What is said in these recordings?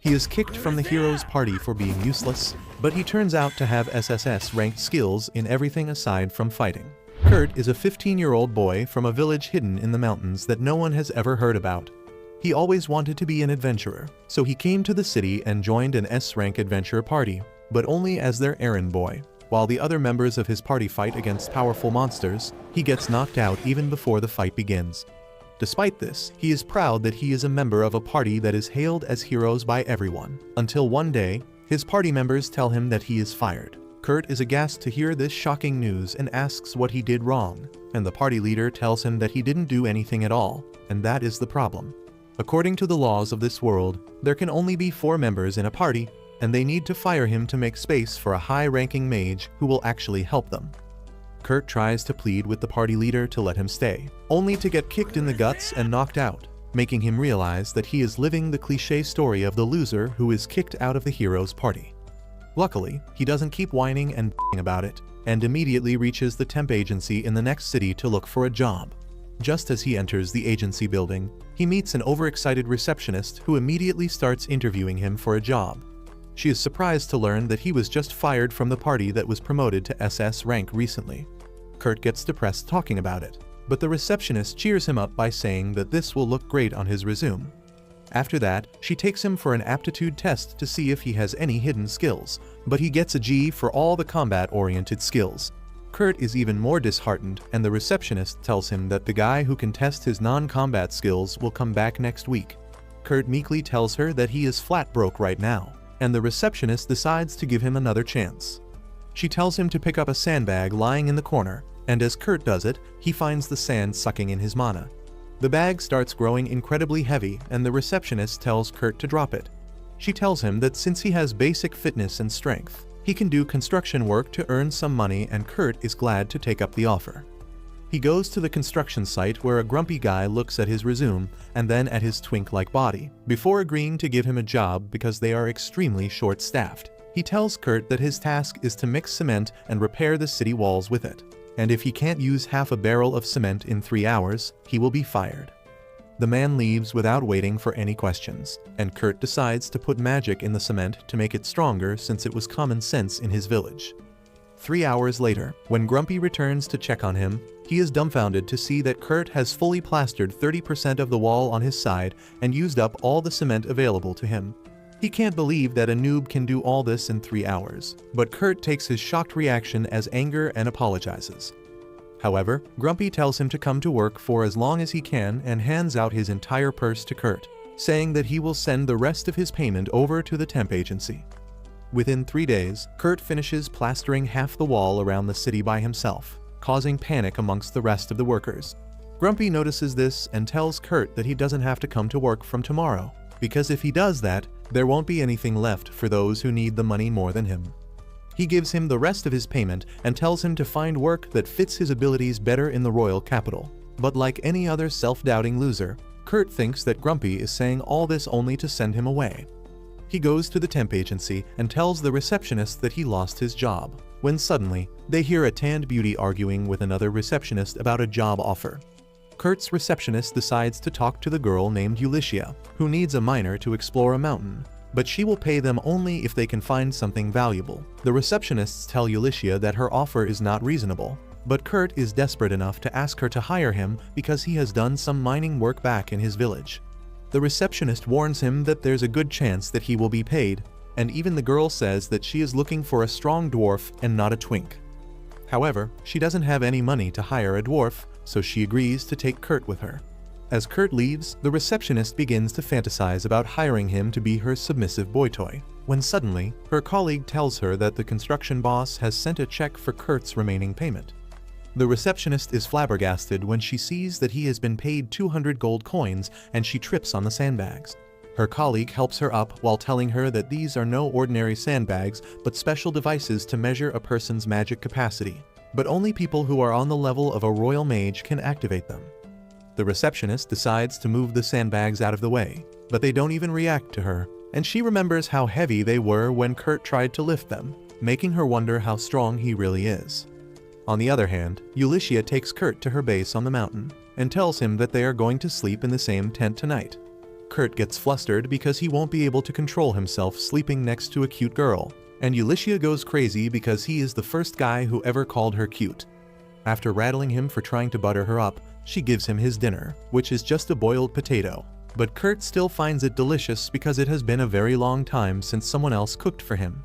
He is kicked from the hero's party for being useless, but he turns out to have SSS ranked skills in everything aside from fighting. Kurt is a 15-year-old boy from a village hidden in the mountains that no one has ever heard about. He always wanted to be an adventurer, so he came to the city and joined an S-rank adventure party, but only as their errand boy. While the other members of his party fight against powerful monsters, he gets knocked out even before the fight begins. Despite this, he is proud that he is a member of a party that is hailed as heroes by everyone, until one day, his party members tell him that he is fired. Kurt is aghast to hear this shocking news and asks what he did wrong, and the party leader tells him that he didn't do anything at all, and that is the problem. According to the laws of this world, there can only be 4 members in a party, and they need to fire him to make space for a high-ranking mage who will actually help them. Kurt tries to plead with the party leader to let him stay, only to get kicked in the guts and knocked out, making him realize that he is living the cliché story of the loser who is kicked out of the hero's party. Luckily, he doesn't keep whining and b***ing about it, and immediately reaches the temp agency in the next city to look for a job. Just as he enters the agency building, he meets an overexcited receptionist who immediately starts interviewing him for a job. She is surprised to learn that he was just fired from the party that was promoted to SS rank recently. Kurt gets depressed talking about it, but the receptionist cheers him up by saying that this will look great on his resume. After that, she takes him for an aptitude test to see if he has any hidden skills, but he gets a G for all the combat-oriented skills. Kurt is even more disheartened, and the receptionist tells him that the guy who can test his non-combat skills will come back next week. Kurt meekly tells her that he is flat broke right now, and the receptionist decides to give him another chance. She tells him to pick up a sandbag lying in the corner, and as Kurt does it, he finds the sand sucking in his mana. The bag starts growing incredibly heavy, and the receptionist tells Kurt to drop it. She tells him that since he has basic fitness and strength, he can do construction work to earn some money, and Kurt is glad to take up the offer. He goes to the construction site where a grumpy guy looks at his resume and then at his twink-like body, before agreeing to give him a job because they are extremely short-staffed. He tells Kurt that his task is to mix cement and repair the city walls with it, and if he can't use half a barrel of cement in 3 hours, he will be fired. The man leaves without waiting for any questions, and Kurt decides to put magic in the cement to make it stronger since it was common sense in his village. 3 hours later, when Grumpy returns to check on him, he is dumbfounded to see that Kurt has fully plastered 30% of the wall on his side and used up all the cement available to him. He can't believe that a noob can do all this in 3 hours, but Kurt takes his shocked reaction as anger and apologizes. However, Grumpy tells him to come to work for as long as he can and hands out his entire purse to Kurt, saying that he will send the rest of his payment over to the temp agency. Within 3 days, Kurt finishes plastering half the wall around the city by himself, causing panic amongst the rest of the workers. Grumpy notices this and tells Kurt that he doesn't have to come to work from tomorrow, because if he does that, there won't be anything left for those who need the money more than him. He gives him the rest of his payment and tells him to find work that fits his abilities better in the royal capital. But like any other self-doubting loser, Kurt thinks that Grumpy is saying all this only to send him away. He goes to the temp agency and tells the receptionist that he lost his job, when suddenly, they hear a tanned beauty arguing with another receptionist about a job offer. Kurt's receptionist decides to talk to the girl named Ulyssia, who needs a miner to explore a mountain, but she will pay them only if they can find something valuable. The receptionists tell Ulyssia that her offer is not reasonable, but Kurt is desperate enough to ask her to hire him because he has done some mining work back in his village. The receptionist warns him that there's a good chance that he will be paid, and even the girl says that she is looking for a strong dwarf and not a twink. However, she doesn't have any money to hire a dwarf, so she agrees to take Kurt with her. As Kurt leaves, the receptionist begins to fantasize about hiring him to be her submissive boy toy, when suddenly, her colleague tells her that the construction boss has sent a check for Kurt's remaining payment. The receptionist is flabbergasted when she sees that he has been paid 200 gold coins, and she trips on the sandbags. Her colleague helps her up while telling her that these are no ordinary sandbags but special devices to measure a person's magic capacity, but only people who are on the level of a royal mage can activate them. The receptionist decides to move the sandbags out of the way, but they don't even react to her, and she remembers how heavy they were when Kurt tried to lift them, making her wonder how strong he really is. On the other hand, Ulyssia takes Kurt to her base on the mountain, and tells him that they are going to sleep in the same tent tonight. Kurt gets flustered because he won't be able to control himself sleeping next to a cute girl, and Ulysses goes crazy because he is the first guy who ever called her cute. After rattling him for trying to butter her up, she gives him his dinner, which is just a boiled potato. But Kurt still finds it delicious because it has been a very long time since someone else cooked for him.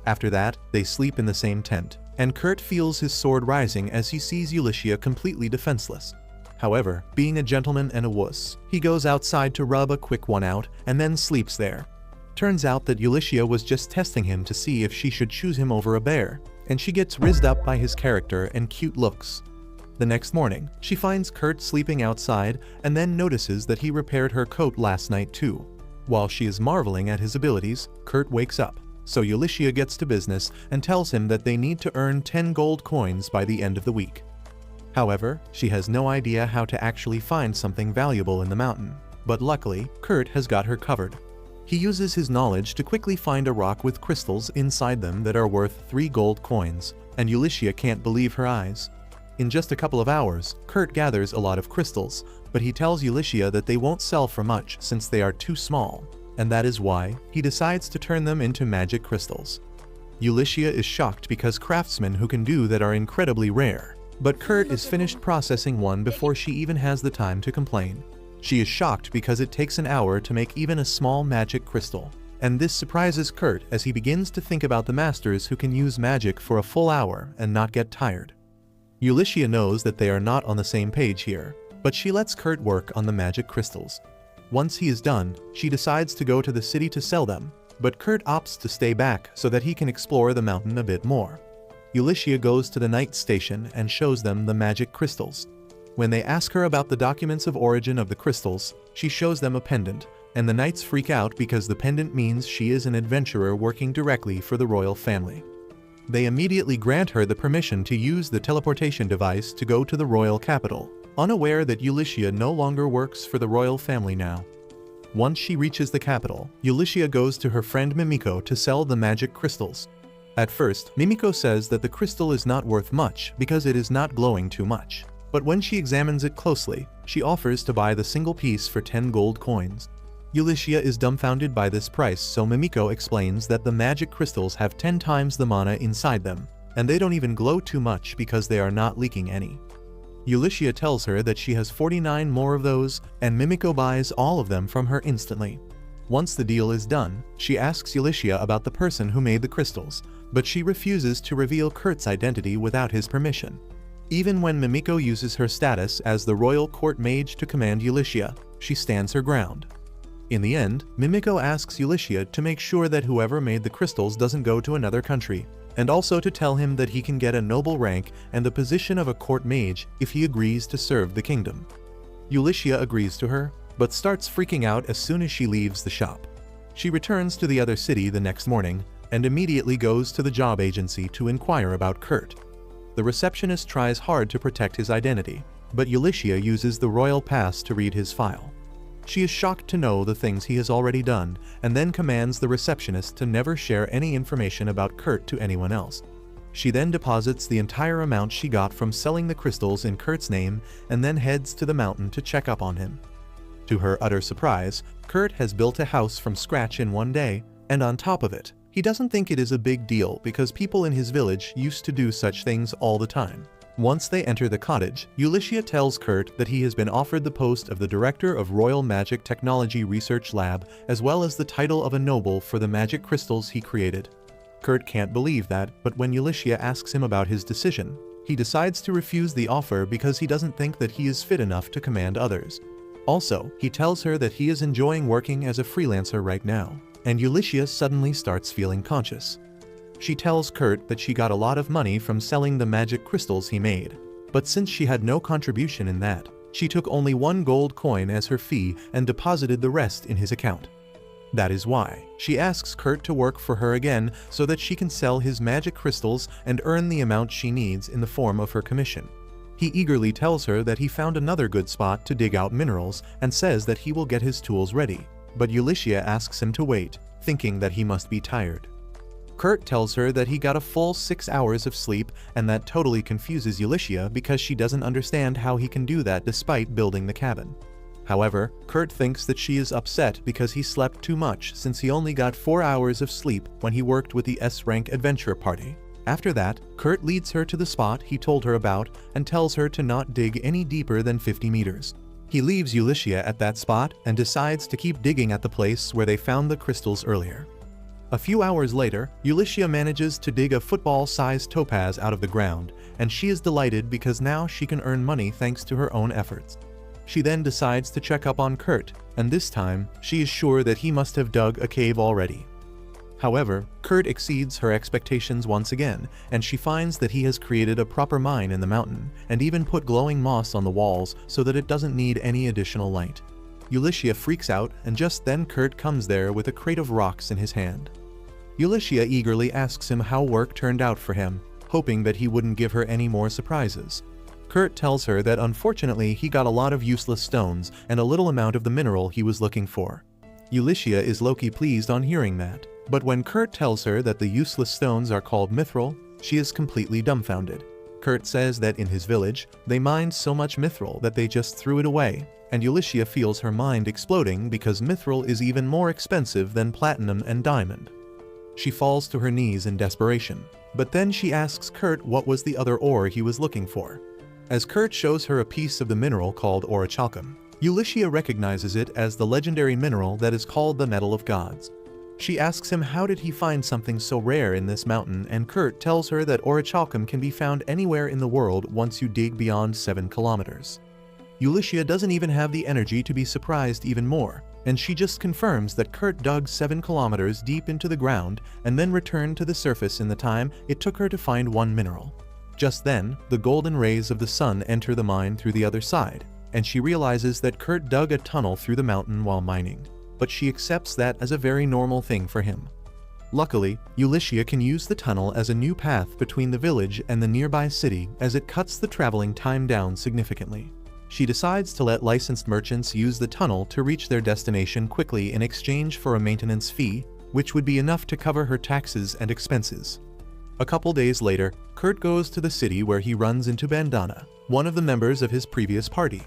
After that, they sleep in the same tent, and Kurt feels his sword rising as he sees Ulysses completely defenseless. However, being a gentleman and a wuss, he goes outside to rub a quick one out and then sleeps there. Turns out that Ulysses was just testing him to see if she should choose him over a bear, and she gets rizzed up by his character and cute looks. The next morning, she finds Kurt sleeping outside and then notices that he repaired her coat last night too. While she is marveling at his abilities, Kurt wakes up, so Ulysses gets to business and tells him that they need to earn 10 gold coins by the end of the week. However, she has no idea how to actually find something valuable in the mountain, but luckily, Kurt has got her covered. He uses his knowledge to quickly find a rock with crystals inside them that are worth 3 gold coins, and Ulysses can't believe her eyes. In just a couple of hours, Kurt gathers a lot of crystals, but he tells Ulysses that they won't sell for much since they are too small, and that is why he decides to turn them into magic crystals. Ulysses is shocked because craftsmen who can do that are incredibly rare, but Kurt is finished processing one before she even has the time to complain. She is shocked because it takes an hour to make even a small magic crystal, and this surprises Kurt as he begins to think about the masters who can use magic for a full hour and not get tired. Ulysses knows that they are not on the same page here, but she lets Kurt work on the magic crystals. Once he is done, she decides to go to the city to sell them, but Kurt opts to stay back so that he can explore the mountain a bit more. Ulysses goes to the night station and shows them the magic crystals. When they ask her about the documents of origin of the crystals, she shows them a pendant, and the knights freak out because the pendant means she is an adventurer working directly for the royal family. They immediately grant her the permission to use the teleportation device to go to the royal capital, unaware that Ulysses no longer works for the royal family now. Once she reaches the capital, Ulysses goes to her friend Mimiko to sell the magic crystals. At first, Mimiko says that the crystal is not worth much because it is not glowing too much. But when she examines it closely, she offers to buy the single piece for 10 gold coins. Ulysses is dumbfounded by this price, so Mimiko explains that the magic crystals have 10 times the mana inside them, and they don't even glow too much because they are not leaking any. Ulysses tells her that she has 49 more of those, and Mimiko buys all of them from her instantly. Once the deal is done, she asks Ulysses about the person who made the crystals, but she refuses to reveal Kurt's identity without his permission. Even when Mimiko uses her status as the royal court mage to command Ulysses, she stands her ground. In the end, Mimiko asks Ulysses to make sure that whoever made the crystals doesn't go to another country, and also to tell him that he can get a noble rank and the position of a court mage if he agrees to serve the kingdom. Ulysses agrees to her, but starts freaking out as soon as she leaves the shop. She returns to the other city the next morning and immediately goes to the job agency to inquire about Kurt. The receptionist tries hard to protect his identity, but Ulysses uses the royal pass to read his file. She is shocked to know the things he has already done, and then commands the receptionist to never share any information about Kurt to anyone else. She then deposits the entire amount she got from selling the crystals in Kurt's name and then heads to the mountain to check up on him. To her utter surprise, Kurt has built a house from scratch in one day, and on top of it, he doesn't think it is a big deal because people in his village used to do such things all the time. Once they enter the cottage, Ulysses tells Kurt that he has been offered the post of the Director of Royal Magic Technology Research Lab as well as the title of a noble for the magic crystals he created. Kurt can't believe that, but when Ulysses asks him about his decision, he decides to refuse the offer because he doesn't think that he is fit enough to command others. Also, he tells her that he is enjoying working as a freelancer right now, and Ulysses suddenly starts feeling conscious. She tells Kurt that she got a lot of money from selling the magic crystals he made, but since she had no contribution in that, she took only 1 gold coin as her fee and deposited the rest in his account. That is why she asks Kurt to work for her again so that she can sell his magic crystals and earn the amount she needs in the form of her commission. He eagerly tells her that he found another good spot to dig out minerals and says that he will get his tools ready, but Ulysses asks him to wait, thinking that he must be tired. Kurt tells her that he got a full 6 hours of sleep, and that totally confuses Ulysses because she doesn't understand how he can do that despite building the cabin. However, Kurt thinks that she is upset because he slept too much since he only got 4 hours of sleep when he worked with the S-rank adventure party. After that, Kurt leads her to the spot he told her about and tells her to not dig any deeper than 50 meters. He leaves Ulyssia at that spot and decides to keep digging at the place where they found the crystals earlier. A few hours later, Ulyssia manages to dig a football-sized topaz out of the ground, and she is delighted because now she can earn money thanks to her own efforts. She then decides to check up on Kurt, and this time, she is sure that he must have dug a cave already. However, Kurt exceeds her expectations once again, and she finds that he has created a proper mine in the mountain, and even put glowing moss on the walls so that it doesn't need any additional light. Ulyssia freaks out, and just then Kurt comes there with a crate of rocks in his hand. Ulyssia eagerly asks him how work turned out for him, hoping that he wouldn't give her any more surprises. Kurt tells her that unfortunately he got a lot of useless stones and a little amount of the mineral he was looking for. Ulyssia is low-key pleased on hearing that, but when Kurt tells her that the useless stones are called mithril, she is completely dumbfounded. Kurt says that in his village, they mined so much mithril that they just threw it away, and Ulyssia feels her mind exploding because mithril is even more expensive than platinum and diamond. She falls to her knees in desperation, but then she asks Kurt what was the other ore he was looking for. As Kurt shows her a piece of the mineral called orichalcum, Ulyssia recognizes it as the legendary mineral that is called the Metal of Gods. She asks him how did he find something so rare in this mountain, and Kurt tells her that orichalcum can be found anywhere in the world once you dig beyond 7 kilometers. Ulyssia doesn't even have the energy to be surprised even more, and she just confirms that Kurt dug 7 kilometers deep into the ground and then returned to the surface in the time it took her to find one mineral. Just then, the golden rays of the sun enter the mine through the other side, and she realizes that Kurt dug a tunnel through the mountain while mining, but she accepts that as a very normal thing for him. Luckily, Ulyssia can use the tunnel as a new path between the village and the nearby city as it cuts the traveling time down significantly. She decides to let licensed merchants use the tunnel to reach their destination quickly in exchange for a maintenance fee, which would be enough to cover her taxes and expenses. A couple days later, Kurt goes to the city where he runs into Bandana, one of the members of his previous party.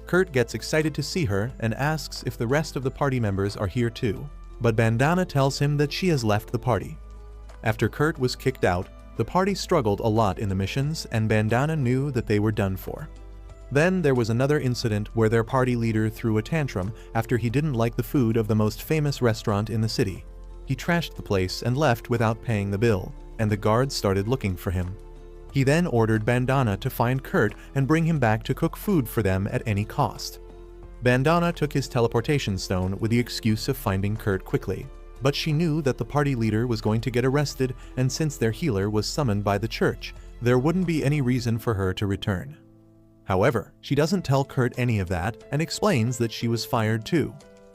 Kurt gets excited to see her and asks if the rest of the party members are here too, but Bandana tells him that she has left the party. After Kurt was kicked out, the party struggled a lot in the missions and Bandana knew that they were done for. Then there was another incident where their party leader threw a tantrum after he didn't like the food of the most famous restaurant in the city. He trashed the place and left without paying the bill, and the guards started looking for him. He then ordered Bandana to find Kurt and bring him back to cook food for them at any cost. Bandana took his teleportation stone with the excuse of finding Kurt quickly, but she knew that the party leader was going to get arrested, and since their healer was summoned by the church, there wouldn't be any reason for her to return. However, she doesn't tell Kurt any of that and explains that she was fired too.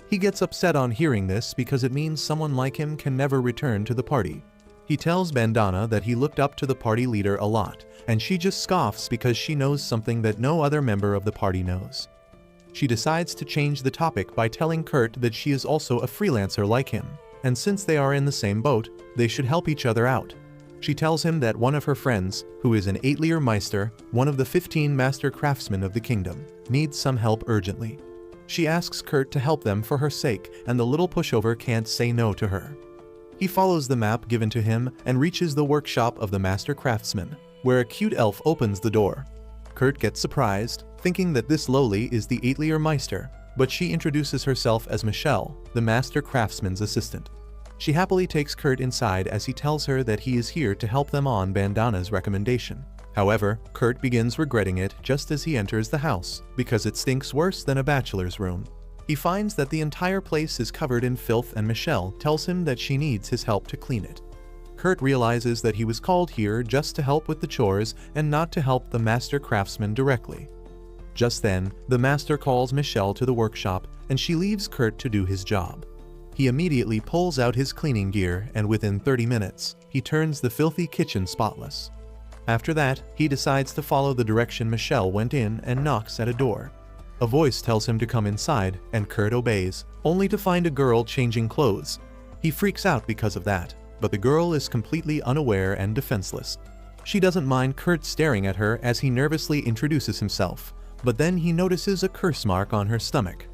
He gets upset on hearing this because it means someone like him can never return to the party. He tells Bandana that he looked up to the party leader a lot, and she just scoffs because she knows something that no other member of the party knows. She decides to change the topic by telling Kurt that she is also a freelancer like him, and since they are in the same boat, they should help each other out. She tells him that one of her friends, who is an Atelier Meister, one of the 15 master craftsmen of the kingdom, needs some help urgently. She asks Kurt to help them for her sake, and the little pushover can't say no to her. He follows the map given to him and reaches the workshop of the master craftsman, where a cute elf opens the door. Kurt gets surprised, thinking that this lowly is the Atelier Meister, but she introduces herself as Michelle, the master craftsman's assistant. She happily takes Kurt inside as he tells her that he is here to help them on Bandana's recommendation. However, Kurt begins regretting it just as he enters the house, because it stinks worse than a bachelor's room. He finds that the entire place is covered in filth and Michelle tells him that she needs his help to clean it. Kurt realizes that he was called here just to help with the chores and not to help the master craftsman directly. Just then, the master calls Michelle to the workshop and she leaves Kurt to do his job. He immediately pulls out his cleaning gear and within 30 minutes, he turns the filthy kitchen spotless. After that, he decides to follow the direction Michelle went in and knocks at a door. A voice tells him to come inside, and Kurt obeys, only to find a girl changing clothes. He freaks out because of that, but the girl is completely unaware and defenseless. She doesn't mind Kurt staring at her as he nervously introduces himself, but then he notices a curse mark on her stomach.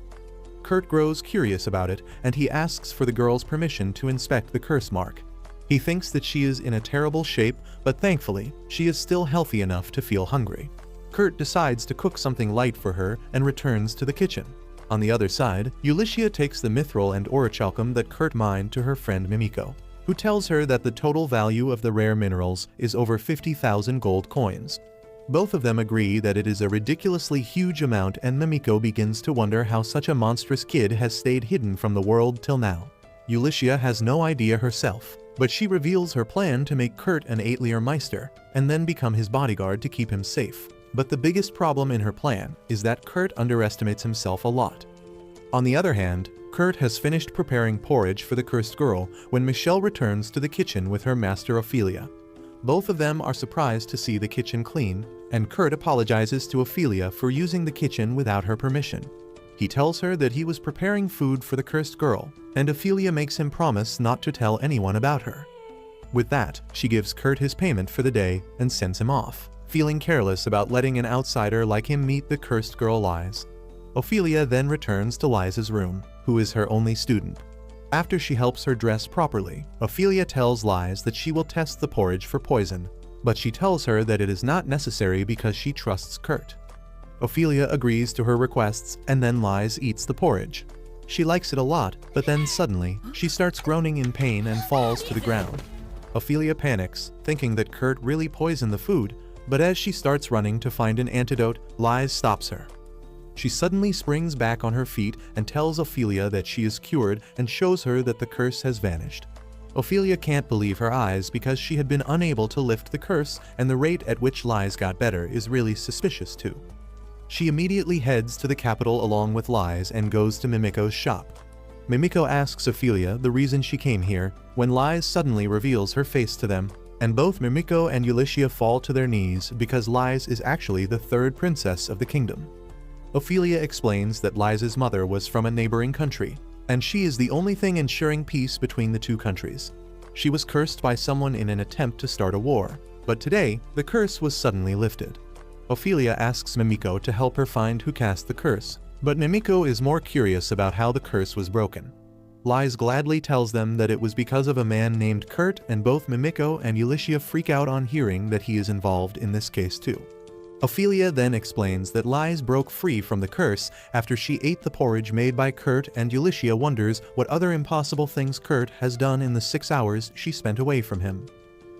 Kurt grows curious about it, and he asks for the girl's permission to inspect the curse mark. He thinks that she is in a terrible shape, but thankfully, she is still healthy enough to feel hungry. Kurt decides to cook something light for her and returns to the kitchen. On the other side, Ulyssia takes the mithril and orichalcum that Kurt mined to her friend Mimiko, who tells her that the total value of the rare minerals is over 50,000 gold coins. Both of them agree that it is a ridiculously huge amount, and Mimiko begins to wonder how such a monstrous kid has stayed hidden from the world till now. Ulyssia has no idea herself, but she reveals her plan to make Kurt an Atelier Meister, and then become his bodyguard to keep him safe. But the biggest problem in her plan is that Kurt underestimates himself a lot. On the other hand, Kurt has finished preparing porridge for the cursed girl when Michelle returns to the kitchen with her master Ophelia. Both of them are surprised to see the kitchen clean, and Kurt apologizes to Ophelia for using the kitchen without her permission. He tells her that he was preparing food for the cursed girl, and Ophelia makes him promise not to tell anyone about her. With that, she gives Kurt his payment for the day and sends him off, feeling careless about letting an outsider like him meet the cursed girl Lies. Ophelia then returns to Liza's room, who is her only student. After she helps her dress properly, Ophelia tells Lies that she will test the porridge for poison, but she tells her that it is not necessary because she trusts Kurt. Ophelia agrees to her requests, and then Lies eats the porridge. She likes it a lot, but then suddenly, she starts groaning in pain and falls to the ground. Ophelia panics, thinking that Kurt really poisoned the food, but as she starts running to find an antidote, Lies stops her. She suddenly springs back on her feet and tells Ophelia that she is cured and shows her that the curse has vanished. Ophelia can't believe her eyes because she had been unable to lift the curse, and the rate at which Lies got better is really suspicious too. She immediately heads to the capital along with Lies and goes to Mimiko's shop. Mimiko asks Ophelia the reason she came here, when Lies suddenly reveals her face to them, and both Mimiko and Ulyssia fall to their knees because Lies is actually the third princess of the kingdom. Ophelia explains that Liza's mother was from a neighboring country, and she is the only thing ensuring peace between the two countries. She was cursed by someone in an attempt to start a war, but today, the curse was suddenly lifted. Ophelia asks Mimiko to help her find who cast the curse, but Mimiko is more curious about how the curse was broken. Lies gladly tells them that it was because of a man named Kurt, and both Mimiko and Ulyssia freak out on hearing that he is involved in this case too. Ophelia then explains that Lies broke free from the curse after she ate the porridge made by Kurt, and Ulyssia wonders what other impossible things Kurt has done in the 6 hours she spent away from him.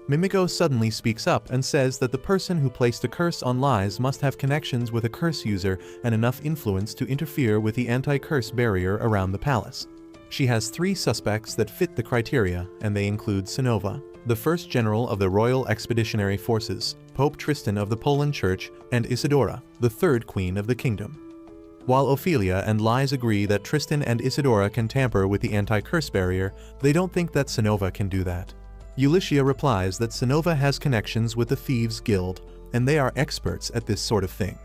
Mimiko suddenly speaks up and says that the person who placed a curse on Lies must have connections with a curse user and enough influence to interfere with the anti-curse barrier around the palace. She has 3 suspects that fit the criteria, and they include Sinova, the first general of the Royal Expeditionary Forces, Pope Tristan of the Poland Church, and Isidora, the third queen of the kingdom. While Ophelia and Lies agree that Tristan and Isidora can tamper with the anti-curse barrier, they don't think that Sinova can do that. Ulyssia replies that Sinova has connections with the Thieves' Guild, and they are experts at this sort of thing.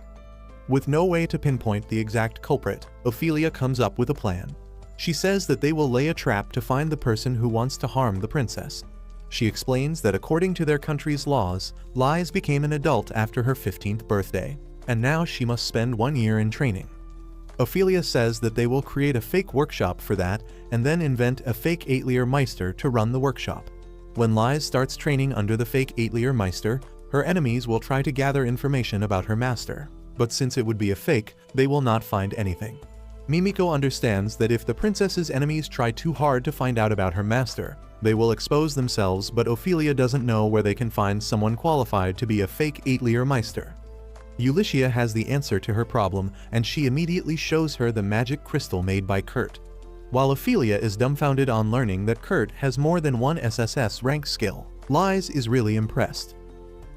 With no way to pinpoint the exact culprit, Ophelia comes up with a plan. She says that they will lay a trap to find the person who wants to harm the princess. She explains that according to their country's laws, Lies became an adult after her 15th birthday, and now she must spend 1 year in training. Ophelia says that they will create a fake workshop for that, and then invent a fake Atelier Meister to run the workshop. When Lies starts training under the fake Atelier Meister, her enemies will try to gather information about her master, but since it would be a fake, they will not find anything. Mimiko understands that if the princess's enemies try too hard to find out about her master, they will expose themselves, but Ophelia doesn't know where they can find someone qualified to be a fake Atelier Meister. Ulyssia has the answer to her problem, and she immediately shows her the magic crystal made by Kurt. While Ophelia is dumbfounded on learning that Kurt has more than 1 SSS rank skill, Lies is really impressed.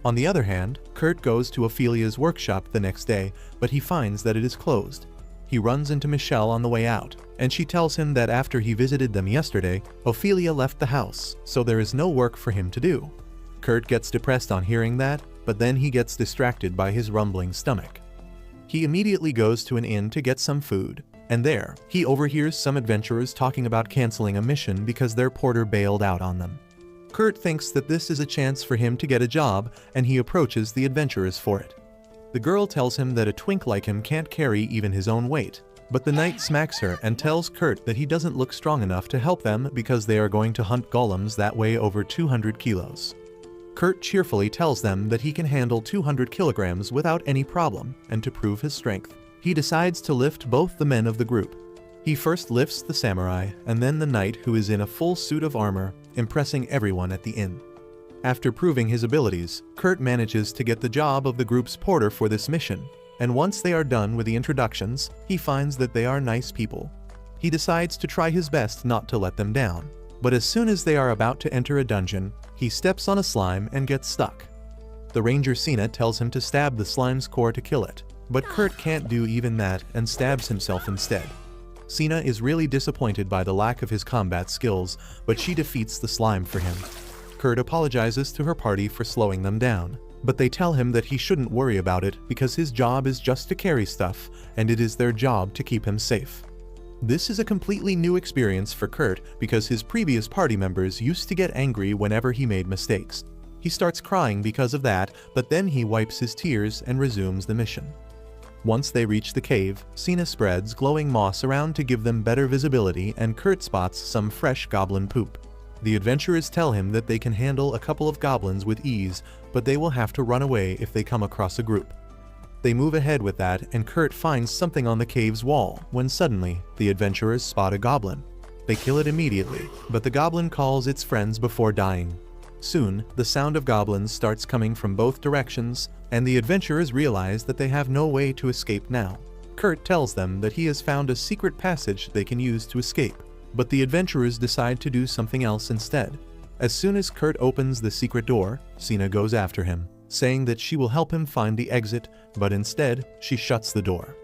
On the other hand, Kurt goes to Ophelia's workshop the next day, but he finds that it is closed. He runs into Michelle on the way out, and she tells him that after he visited them yesterday, Ophelia left the house, so there is no work for him to do. Kurt gets depressed on hearing that, but then he gets distracted by his rumbling stomach. He immediately goes to an inn to get some food, and there, he overhears some adventurers talking about canceling a mission because their porter bailed out on them. Kurt thinks that this is a chance for him to get a job, and he approaches the adventurers for it. The girl tells him that a twink like him can't carry even his own weight, But the knight smacks her and tells Kurt that he doesn't look strong enough to help them because they are going to hunt golems that weigh over 200 kilos. Kurt cheerfully tells them that he can handle 200 kilograms without any problem, and to prove his strength, he decides to lift both the men of the group. He first lifts the samurai and then the knight, who is in a full suit of armor, impressing everyone at the inn. After proving his abilities, Kurt manages to get the job of the group's porter for this mission, and once they are done with the introductions, he finds that they are nice people. He decides to try his best not to let them down, but as soon as they are about to enter a dungeon, he steps on a slime and gets stuck. The ranger Sina tells him to stab the slime's core to kill it, but Kurt can't do even that and stabs himself instead. Sina is really disappointed by the lack of his combat skills, but she defeats the slime for him. Kurt apologizes to her party for slowing them down, but they tell him that he shouldn't worry about it because his job is just to carry stuff, and it is their job to keep him safe. This is a completely new experience for Kurt because his previous party members used to get angry whenever he made mistakes. He starts crying because of that, but then he wipes his tears and resumes the mission. Once they reach the cave, Sina spreads glowing moss around to give them better visibility, and Kurt spots some fresh goblin poop. The adventurers tell him that they can handle a couple of goblins with ease, but they will have to run away if they come across a group. They move ahead with that, and Kurt finds something on the cave's wall, when suddenly, the adventurers spot a goblin. They kill it immediately, but the goblin calls its friends before dying. Soon, the sound of goblins starts coming from both directions, and the adventurers realize that they have no way to escape now. Kurt tells them that he has found a secret passage they can use to escape, but the adventurers decide to do something else instead. As soon as Kurt opens the secret door, Sina goes after him, saying that she will help him find the exit, but instead, she shuts the door.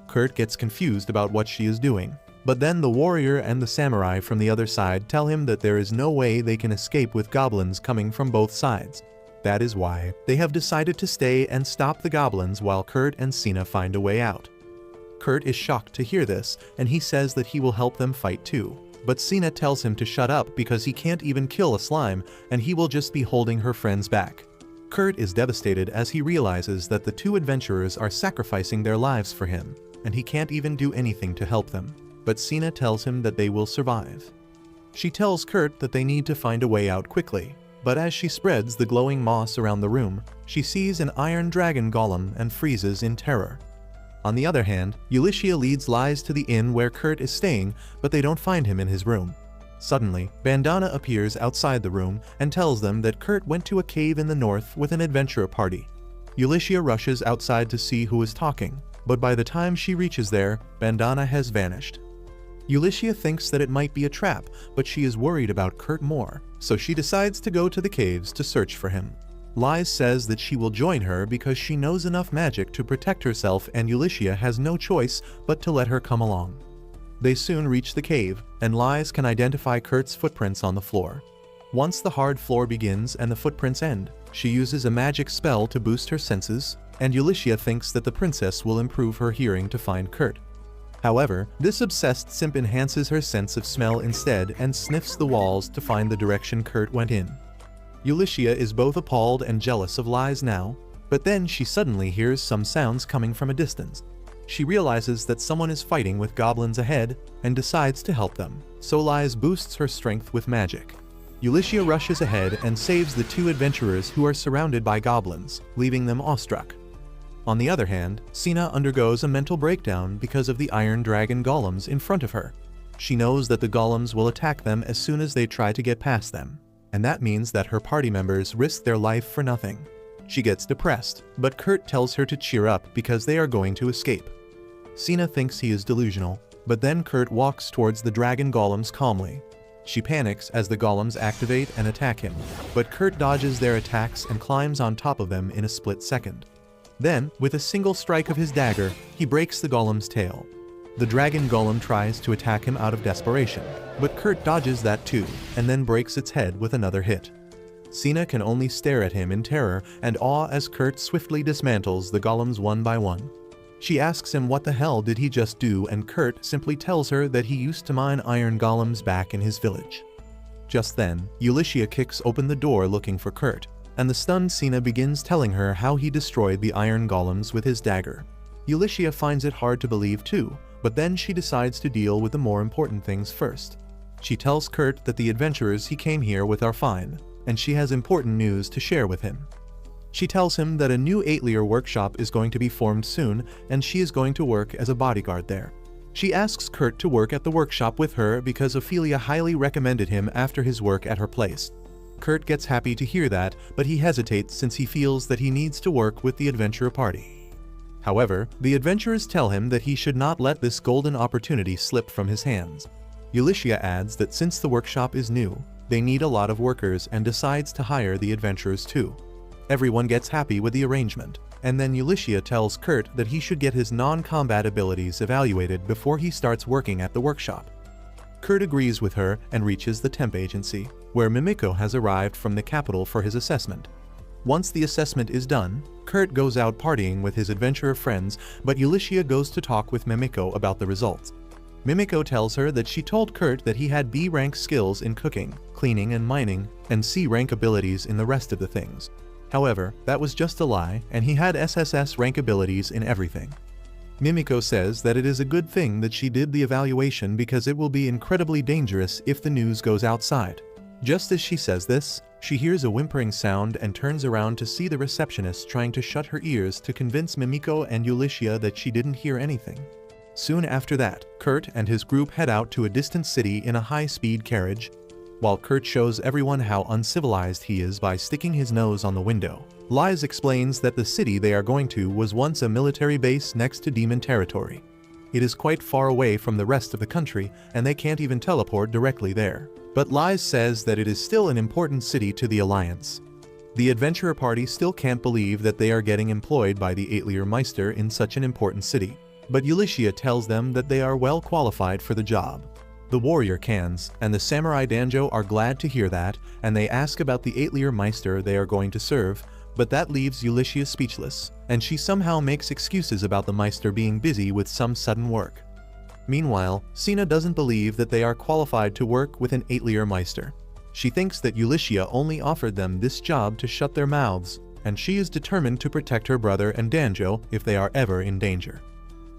Kurt gets confused about what she is doing, but then the warrior and the samurai from the other side tell him that there is no way they can escape with goblins coming from both sides. That is why they have decided to stay and stop the goblins while Kurt and Sina find a way out. Kurt is shocked to hear this, and he says that he will help them fight too. But Sina tells him to shut up because he can't even kill a slime, and he will just be holding her friends back. Kurt is devastated as he realizes that the two adventurers are sacrificing their lives for him, and he can't even do anything to help them. But Sina tells him that they will survive. She tells Kurt that they need to find a way out quickly, but as she spreads the glowing moss around the room, she sees an iron dragon golem and freezes in terror. On the other hand, Ulyssia leads Lies to the inn where Kurt is staying, but they don't find him in his room. Suddenly, Bandana appears outside the room and tells them that Kurt went to a cave in the north with an adventurer party. Ulyssia rushes outside to see who is talking, but by the time she reaches there, Bandana has vanished. Ulyssia thinks that it might be a trap, but she is worried about Kurt more, so she decides to go to the caves to search for him. Lies says that she will join her because she knows enough magic to protect herself, and Ulyssia has no choice but to let her come along. They soon reach the cave, and Lies can identify Kurt's footprints on the floor. Once the hard floor begins and the footprints end, she uses a magic spell to boost her senses, and Ulyssia thinks that the princess will improve her hearing to find Kurt. However, this obsessed simp enhances her sense of smell instead and sniffs the walls to find the direction Kurt went in. Ulyssia is both appalled and jealous of Lies now, but then she suddenly hears some sounds coming from a distance. She realizes that someone is fighting with goblins ahead and decides to help them, so Lies boosts her strength with magic. Ulyssia rushes ahead and saves the two adventurers who are surrounded by goblins, leaving them awestruck. On the other hand, Sina undergoes a mental breakdown because of the iron dragon golems in front of her. She knows that the golems will attack them as soon as they try to get past them, and that means that her party members risk their life for nothing. She gets depressed, but Kurt tells her to cheer up because they are going to escape. Sina thinks he is delusional, but then Kurt walks towards the dragon golems calmly. She panics as the golems activate and attack him, but Kurt dodges their attacks and climbs on top of them in a split second. Then, with a single strike of his dagger, he breaks the golem's tail. The dragon golem tries to attack him out of desperation, but Kurt dodges that too, and then breaks its head with another hit. Sina can only stare at him in terror and awe as Kurt swiftly dismantles the golems one by one. She asks him what the hell did he just do, and Kurt simply tells her that he used to mine iron golems back in his village. Just then, Ulyssia kicks open the door looking for Kurt, and the stunned Sina begins telling her how he destroyed the iron golems with his dagger. Ulyssia finds it hard to believe too, but then she decides to deal with the more important things first. She tells Kurt that the adventurers he came here with are fine, and she has important news to share with him. She tells him that a new Atelier workshop is going to be formed soon, and she is going to work as a bodyguard there. She asks Kurt to work at the workshop with her because Ophelia highly recommended him after his work at her place. Kurt gets happy to hear that, but he hesitates since he feels that he needs to work with the adventurer party. However, the adventurers tell him that he should not let this golden opportunity slip from his hands. Ulysses adds that since the workshop is new, they need a lot of workers and decides to hire the adventurers too. Everyone gets happy with the arrangement, and then Ulysses tells Kurt that he should get his non-combat abilities evaluated before he starts working at the workshop. Kurt agrees with her and reaches the temp agency, where Mimiko has arrived from the capital for his assessment. Once the assessment is done, Kurt goes out partying with his adventurer friends, but Ulysses goes to talk with Mimiko about the results. Mimiko tells her that she told Kurt that he had B-rank skills in cooking, cleaning and mining, and C-rank abilities in the rest of the things. However, that was just a lie, and he had SSS rank abilities in everything. Mimiko says that it is a good thing that she did the evaluation because it will be incredibly dangerous if the news goes outside. Just as she says this, she hears a whimpering sound and turns around to see the receptionist trying to shut her ears to convince Mimiko and Ulysses that she didn't hear anything. Soon after that, Kurt and his group head out to a distant city in a high-speed carriage. While Kurt shows everyone how uncivilized he is by sticking his nose on the window, Liz explains that the city they are going to was once a military base next to demon territory. It is quite far away from the rest of the country, and they can't even teleport directly there. But Liz says that it is still an important city to the Alliance. The adventurer party still can't believe that they are getting employed by the Atelier Meister in such an important city, but Ulysses tells them that they are well qualified for the job. The warrior Cans and the samurai Danjo are glad to hear that, and they ask about the Atelier Meister they are going to serve, but that leaves Ulysses speechless, and she somehow makes excuses about the Meister being busy with some sudden work. Meanwhile, Sina doesn't believe that they are qualified to work with an Atelier Meister. She thinks that Ulysses only offered them this job to shut their mouths, and she is determined to protect her brother and Danjo if they are ever in danger.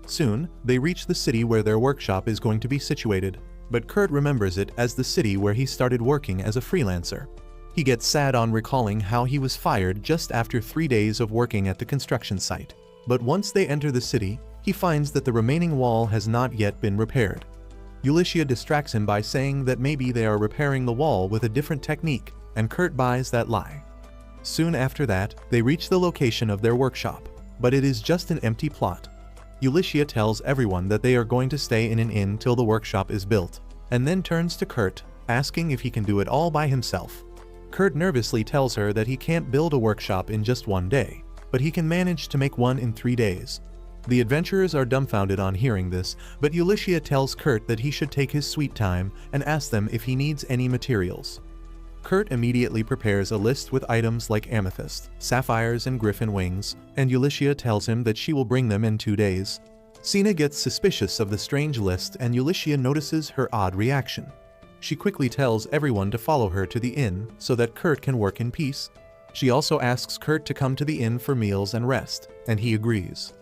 Soon, they reach the city where their workshop is going to be situated, but Kurt remembers it as the city where he started working as a freelancer. He gets sad on recalling how he was fired just after 3 days of working at the construction site. But once they enter the city, he finds that the remaining wall has not yet been repaired. Ulysses distracts him by saying that maybe they are repairing the wall with a different technique, and Kurt buys that lie. Soon after that, they reach the location of their workshop, but it is just an empty plot. Ulysses tells everyone that they are going to stay in an inn till the workshop is built, and then turns to Kurt, asking if he can do it all by himself. Kurt nervously tells her that he can't build a workshop in just 1 day, but he can manage to make one in 3 days. The adventurers are dumbfounded on hearing this, but Ulysses tells Kurt that he should take his sweet time and asks them if he needs any materials. Kurt immediately prepares a list with items like amethyst, sapphires and griffin wings, and Ulysses tells him that she will bring them in 2 days. Sina gets suspicious of the strange list and Ulysses notices her odd reaction. She quickly tells everyone to follow her to the inn so that Kurt can work in peace. She also asks Kurt to come to the inn for meals and rest, and he agrees.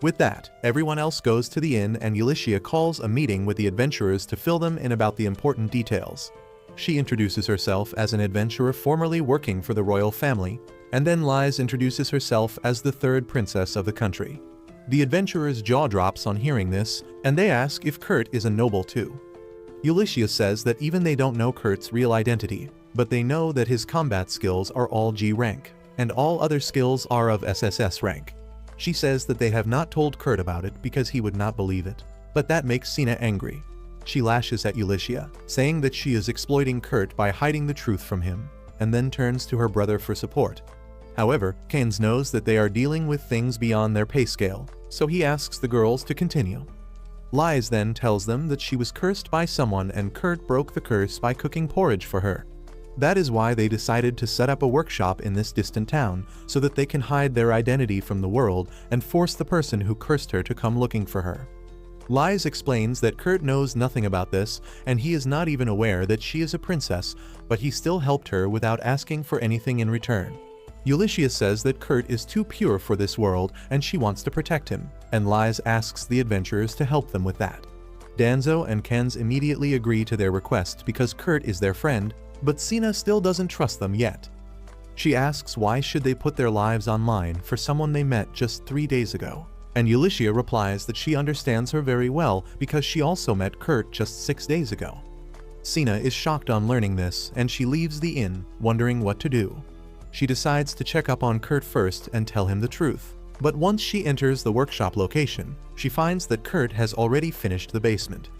With that, everyone else goes to the inn and Ulysses calls a meeting with the adventurers to fill them in about the important details. She introduces herself as an adventurer formerly working for the royal family, and then Liz introduces herself as the 3rd princess of the country. The adventurers' jaw drops on hearing this, and they ask if Kurt is a noble too. Ulysses says that even they don't know Kurt's real identity, but they know that his combat skills are all G rank, and all other skills are of SSS rank. She says that they have not told Kurt about it because he would not believe it, but that makes Sina angry. She lashes at Ulysses, saying that she is exploiting Kurt by hiding the truth from him, and then turns to her brother for support. However, Keynes knows that they are dealing with things beyond their pay scale, so he asks the girls to continue. Liz then tells them that she was cursed by someone and Kurt broke the curse by cooking porridge for her. That is why they decided to set up a workshop in this distant town, so that they can hide their identity from the world and force the person who cursed her to come looking for her. Liz explains that Kurt knows nothing about this, and he is not even aware that she is a princess, but he still helped her without asking for anything in return. Ulysses says that Kurt is too pure for this world and she wants to protect him, and Lies asks the adventurers to help them with that. Danzo and Kenz immediately agree to their request because Kurt is their friend, but Sina still doesn't trust them yet. She asks why should they put their lives online for someone they met just 3 days ago, and Ulysses replies that she understands her very well because she also met Kurt just 6 days ago. Sina is shocked on learning this and she leaves the inn, wondering what to do. She decides to check up on Kurt first and tell him the truth. But once she enters the workshop location, she finds that Kurt has already finished the basement.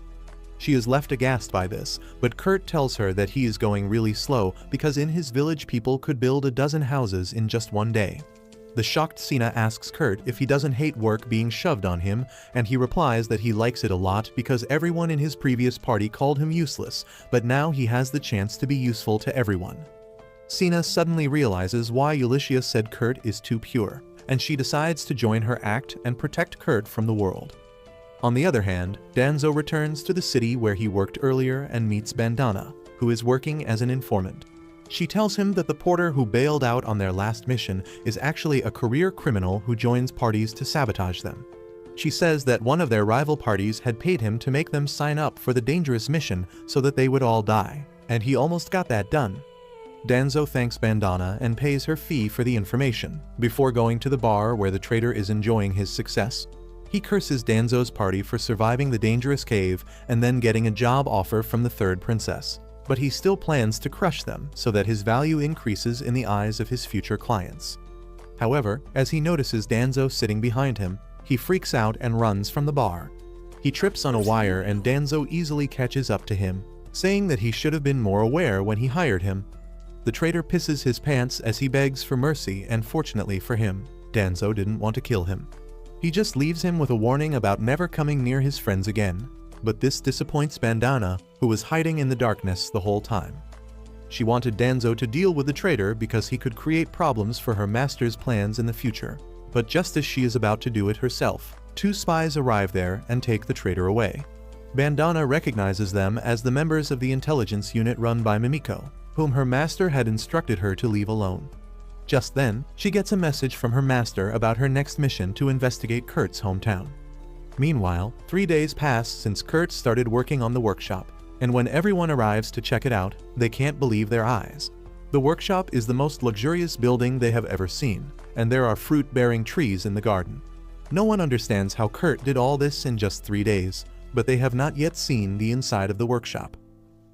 She is left aghast by this, but Kurt tells her that he is going really slow because in his village people could build 12 houses in just 1 day. The shocked Sina asks Kurt if he doesn't hate work being shoved on him, and he replies that he likes it a lot because everyone in his previous party called him useless, but now he has the chance to be useful to everyone. Sina suddenly realizes why Ulysses said Kurt is too pure, and she decides to join her act and protect Kurt from the world. On the other hand, Danzo returns to the city where he worked earlier and meets Bandana, who is working as an informant. She tells him that the porter who bailed out on their last mission is actually a career criminal who joins parties to sabotage them. She says that one of their rival parties had paid him to make them sign up for the dangerous mission so that they would all die, and he almost got that done. Danzo thanks Bandana and pays her fee for the information, before going to the bar where the traitor is enjoying his success. He curses Danzo's party for surviving the dangerous cave and then getting a job offer from the third princess. But he still plans to crush them so that his value increases in the eyes of his future clients. However, as he notices Danzo sitting behind him, he freaks out and runs from the bar. He trips on a wire and Danzo easily catches up to him, saying that he should have been more aware when he hired him. The traitor pisses his pants as he begs for mercy, and fortunately for him, Danzo didn't want to kill him. He just leaves him with a warning about never coming near his friends again. But this disappoints Bandana, who was hiding in the darkness the whole time. She wanted Danzo to deal with the traitor because he could create problems for her master's plans in the future. But just as she is about to do it herself, 2 spies arrive there and take the traitor away. Bandana recognizes them as the members of the intelligence unit run by Mimiko, whom her master had instructed her to leave alone. Just then, she gets a message from her master about her next mission to investigate Kurt's hometown. Meanwhile, 3 days pass since Kurt started working on the workshop, and when everyone arrives to check it out, they can't believe their eyes. The workshop is the most luxurious building they have ever seen, and there are fruit-bearing trees in the garden. No one understands how Kurt did all this in just 3 days, but they have not yet seen the inside of the workshop.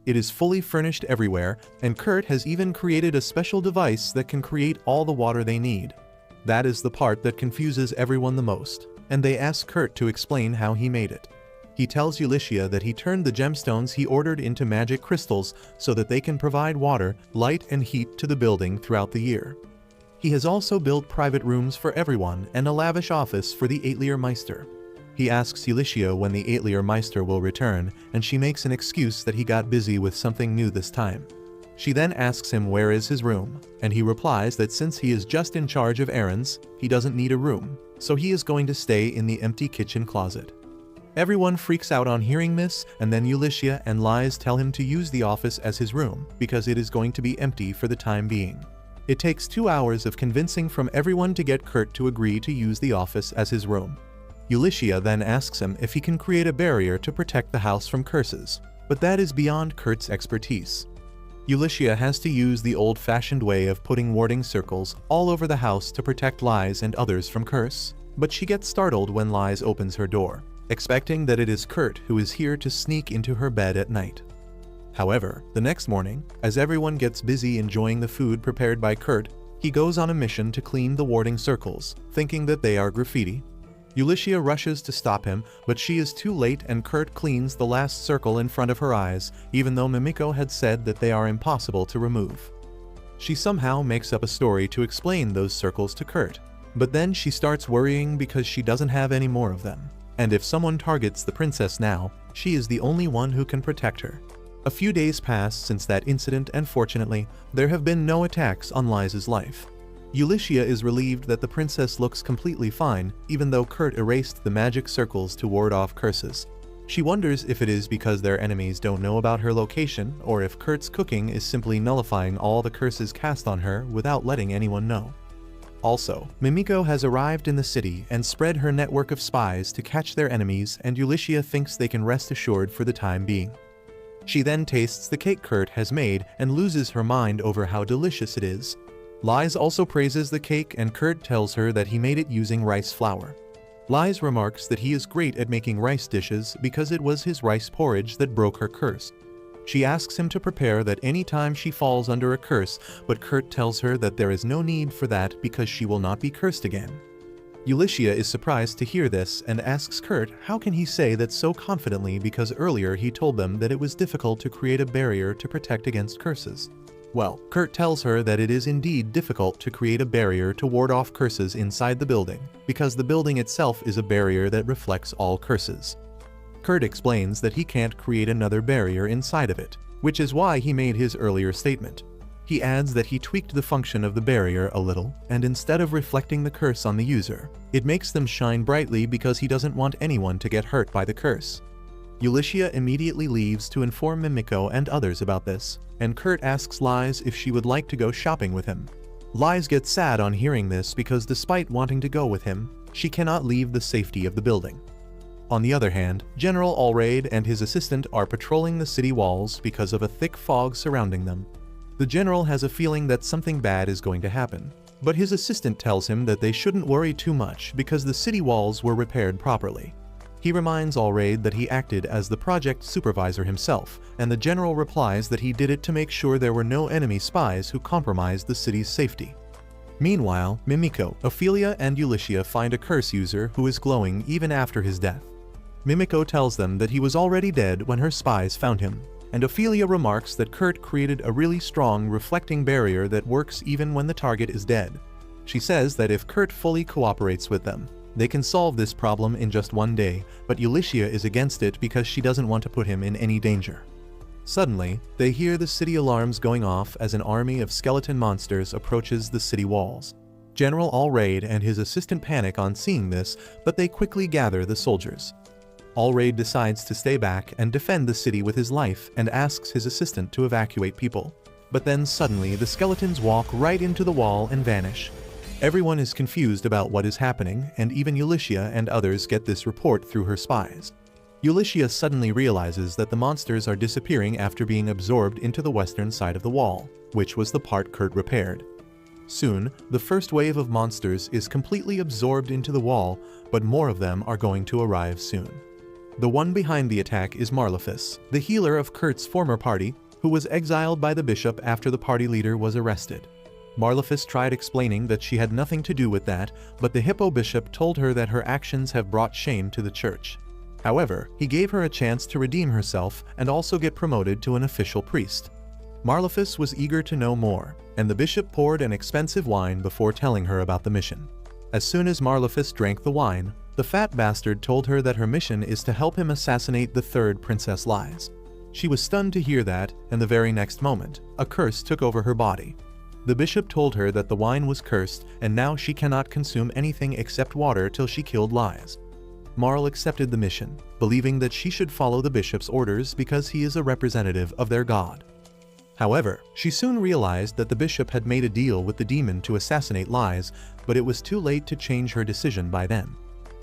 It is fully furnished everywhere, and Kurt has even created a special device that can create all the water they need. That is the part that confuses everyone the most, and they ask Kurt to explain how he made it. He tells Ulysses that he turned the gemstones he ordered into magic crystals so that they can provide water, light, and heat to the building throughout the year. He has also built private rooms for everyone and a lavish office for the Atelier Master. He asks Ulysses when the Atelier Meister will return, and she makes an excuse that he got busy with something new this time. She then asks him where is his room, and he replies that since he is just in charge of errands, he doesn't need a room, so he is going to stay in the empty kitchen closet. Everyone freaks out on hearing this, and then Ulysses and Lies tell him to use the office as his room because it is going to be empty for the time being. It takes 2 hours of convincing from everyone to get Kurt to agree to use the office as his room. Ulysses then asks him if he can create a barrier to protect the house from curses, but that is beyond Kurt's expertise. Ulysses has to use the old-fashioned way of putting warding circles all over the house to protect Lies and others from curse, but she gets startled when Lies opens her door, expecting that it is Kurt who is here to sneak into her bed at night. However, the next morning, as everyone gets busy enjoying the food prepared by Kurt, he goes on a mission to clean the warding circles, thinking that they are graffiti. Ulysses rushes to stop him, but she is too late and Kurt cleans the last circle in front of her eyes, even though Mimiko had said that they are impossible to remove. She somehow makes up a story to explain those circles to Kurt, but then she starts worrying because she doesn't have any more of them. And if someone targets the princess now, she is the only one who can protect her. A few days pass since that incident, and fortunately, there have been no attacks on Liza's life. Ulysses is relieved that the princess looks completely fine, even though Kurt erased the magic circles to ward off curses. She wonders if it is because their enemies don't know about her location, or if Kurt's cooking is simply nullifying all the curses cast on her without letting anyone know. Also, Mimiko has arrived in the city and spread her network of spies to catch their enemies, and Ulysses thinks they can rest assured for the time being. She then tastes the cake Kurt has made and loses her mind over how delicious it is. Lies also praises the cake, and Kurt tells her that he made it using rice flour. Lies remarks that he is great at making rice dishes because it was his rice porridge that broke her curse. She asks him to prepare that any time she falls under a curse, but Kurt tells her that there is no need for that because she will not be cursed again. Ulysses is surprised to hear this and asks Kurt how can he say that so confidently because earlier he told them that it was difficult to create a barrier to protect against curses. Well, Kurt tells her that it is indeed difficult to create a barrier to ward off curses inside the building, because the building itself is a barrier that reflects all curses. Kurt explains that he can't create another barrier inside of it, which is why he made his earlier statement. He adds that he tweaked the function of the barrier a little, and instead of reflecting the curse on the user, it makes them shine brightly because he doesn't want anyone to get hurt by the curse. Ulysses immediately leaves to inform Mimiko and others about this, and Kurt asks Lies if she would like to go shopping with him. Lies gets sad on hearing this because despite wanting to go with him, she cannot leave the safety of the building. On the other hand, General Allraid and his assistant are patrolling the city walls because of a thick fog surrounding them. The general has a feeling that something bad is going to happen, but his assistant tells him that they shouldn't worry too much because the city walls were repaired properly. He reminds Allraid that he acted as the project supervisor himself, and the general replies that he did it to make sure there were no enemy spies who compromised the city's safety. Meanwhile, Mimiko, Ophelia, and Ulysses find a curse user who is glowing even after his death. Mimiko tells them that he was already dead when her spies found him, and Ophelia remarks that Kurt created a really strong reflecting barrier that works even when the target is dead. She says that if Kurt fully cooperates with them, they can solve this problem in just one day, but Ulysses is against it because she doesn't want to put him in any danger. Suddenly, they hear the city alarms going off as an army of skeleton monsters approaches the city walls. General Allraid and his assistant panic on seeing this, but they quickly gather the soldiers. Allraid decides to stay back and defend the city with his life and asks his assistant to evacuate people. But then suddenly the skeletons walk right into the wall and vanish. Everyone is confused about what is happening, and even Ulysses and others get this report through her spies. Ulysses suddenly realizes that the monsters are disappearing after being absorbed into the western side of the wall, which was the part Kurt repaired. Soon, the first wave of monsters is completely absorbed into the wall, but more of them are going to arrive soon. The one behind the attack is Marlefus, the healer of Kurt's former party, who was exiled by the bishop after the party leader was arrested. Marlefus tried explaining that she had nothing to do with that, but the Hippo bishop told her that her actions have brought shame to the church. However, he gave her a chance to redeem herself and also get promoted to an official priest. Marlefus was eager to know more, and the bishop poured an expensive wine before telling her about the mission. As soon as Marlefus drank the wine, the fat bastard told her that her mission is to help him assassinate the third Princess Lies. She was stunned to hear that, and the very next moment, a curse took over her body. The bishop told her that the wine was cursed, and now she cannot consume anything except water till she killed Lies. Marl accepted the mission, believing that she should follow the bishop's orders because he is a representative of their god. However, she soon realized that the bishop had made a deal with the demon to assassinate Lies, but it was too late to change her decision by then.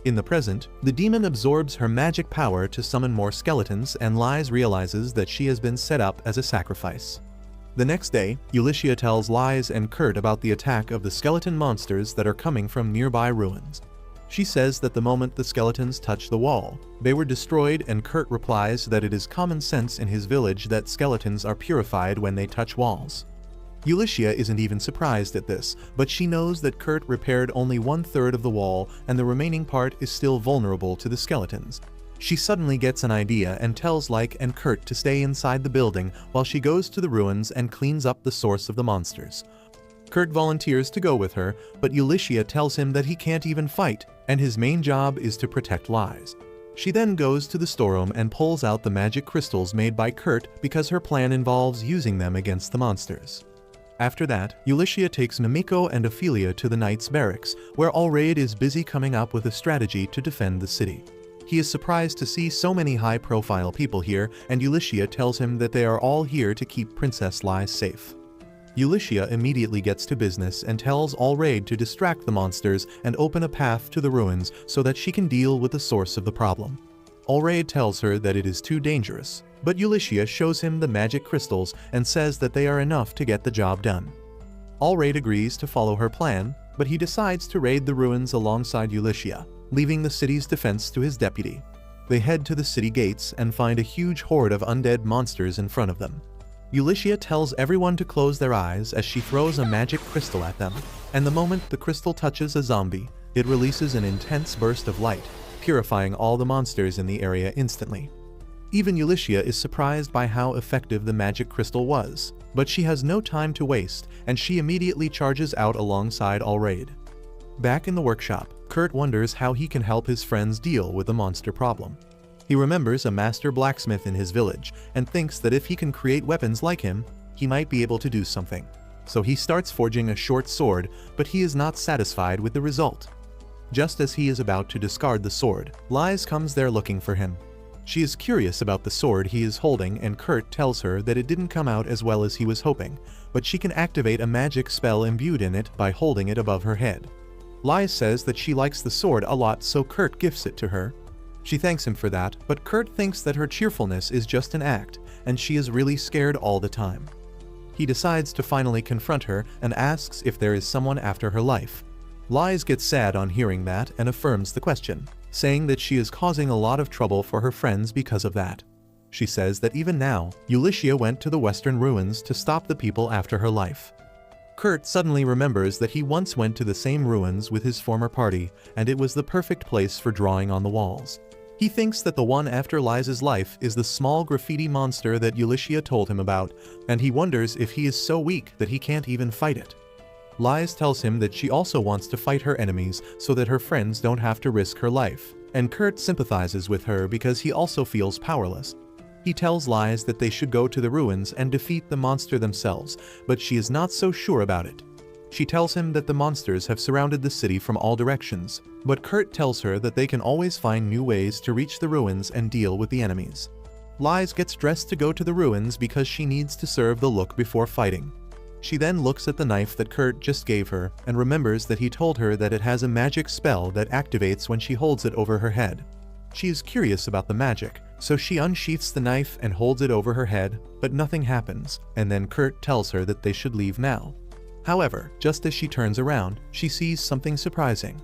In the present, the demon absorbs her magic power to summon more skeletons, and Lies realizes that she has been set up as a sacrifice. The next day, Ulysses tells Lies and Kurt about the attack of the skeleton monsters that are coming from nearby ruins. She says that the moment the skeletons touch the wall, they were destroyed, and Kurt replies that it is common sense in his village that skeletons are purified when they touch walls. Ulysses isn't even surprised at this, but she knows that Kurt repaired only 1/3 of the wall and the remaining part is still vulnerable to the skeletons. She suddenly gets an idea and tells Like and Kurt to stay inside the building while she goes to the ruins and cleans up the source of the monsters. Kurt volunteers to go with her, but Ulysses tells him that he can't even fight, and his main job is to protect Lies. She then goes to the storeroom and pulls out the magic crystals made by Kurt because her plan involves using them against the monsters. After that, Ulysses takes Mimiko and Ophelia to the Knights' barracks, where Allraid is busy coming up with a strategy to defend the city. He is surprised to see so many high-profile people here, and Ulysses tells him that they are all here to keep Princess Lies safe. Ulysses immediately gets to business and tells Allraid to distract the monsters and open a path to the ruins so that she can deal with the source of the problem. Allraid tells her that it is too dangerous, but Ulysses shows him the magic crystals and says that they are enough to get the job done. Allraid agrees to follow her plan, but he decides to raid the ruins alongside Ulysses, leaving the city's defense to his deputy. They head to the city gates and find a huge horde of undead monsters in front of them. Ulysses tells everyone to close their eyes as she throws a magic crystal at them, and the moment the crystal touches a zombie, it releases an intense burst of light, purifying all the monsters in the area instantly. Even Ulysses is surprised by how effective the magic crystal was, but she has no time to waste, and she immediately charges out alongside Allraid. Back in the workshop, Kurt wonders how he can help his friends deal with the monster problem. He remembers a master blacksmith in his village and thinks that if he can create weapons like him, he might be able to do something. So he starts forging a short sword, but he is not satisfied with the result. Just as he is about to discard the sword, Liz comes there looking for him. She is curious about the sword he is holding, and Kurt tells her that it didn't come out as well as he was hoping, but she can activate a magic spell imbued in it by holding it above her head. Liz says that she likes the sword a lot, so Kurt gifts it to her. She thanks him for that, but Kurt thinks that her cheerfulness is just an act, and she is really scared all the time. He decides to finally confront her and asks if there is someone after her life. Liz gets sad on hearing that and affirms the question, saying that she is causing a lot of trouble for her friends because of that. She says that even now, Ulysses went to the western ruins to stop the people after her life. Kurt suddenly remembers that he once went to the same ruins with his former party, and it was the perfect place for drawing on the walls. He thinks that the one after Liz's life is the small graffiti monster that Ulysses told him about, and he wonders if he is so weak that he can't even fight it. Liz tells him that she also wants to fight her enemies so that her friends don't have to risk her life, and Kurt sympathizes with her because he also feels powerless. He tells Liz that they should go to the ruins and defeat the monster themselves, but she is not so sure about it. She tells him that the monsters have surrounded the city from all directions, but Kurt tells her that they can always find new ways to reach the ruins and deal with the enemies. Liz gets dressed to go to the ruins because she needs to serve the look before fighting. She then looks at the knife that Kurt just gave her and remembers that he told her that it has a magic spell that activates when she holds it over her head. She is curious about the magic, so she unsheaths the knife and holds it over her head, but nothing happens, and then Kurt tells her that they should leave now. However, just as she turns around, she sees something surprising.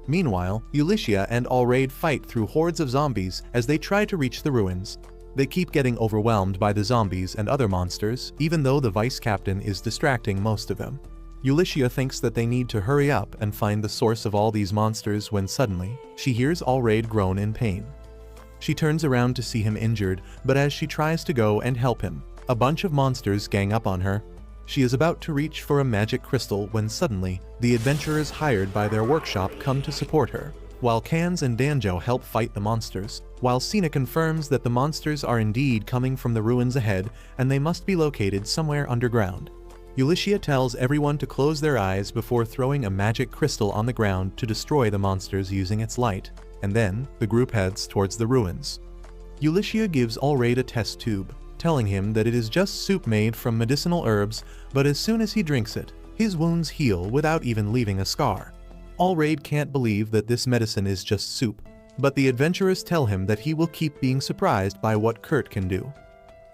Meanwhile, Ulysses and Allraid fight through hordes of zombies as they try to reach the ruins. They keep getting overwhelmed by the zombies and other monsters, even though the vice captain is distracting most of them. Ulysses thinks that they need to hurry up and find the source of all these monsters when suddenly, she hears Allraid groan in pain. She turns around to see him injured, but as she tries to go and help him, a bunch of monsters gang up on her. She is about to reach for a magic crystal when suddenly, the adventurers hired by their workshop come to support her, while Cans and Danjo help fight the monsters, while Cena confirms that the monsters are indeed coming from the ruins ahead and they must be located somewhere underground. Ulysses tells everyone to close their eyes before throwing a magic crystal on the ground to destroy the monsters using its light, and then the group heads towards the ruins. Ulysses gives Allraid a test tube, telling him that it is just soup made from medicinal herbs, but as soon as he drinks it, his wounds heal without even leaving a scar. Allraid can't believe that this medicine is just soup, but the adventurers tell him that he will keep being surprised by what Kurt can do.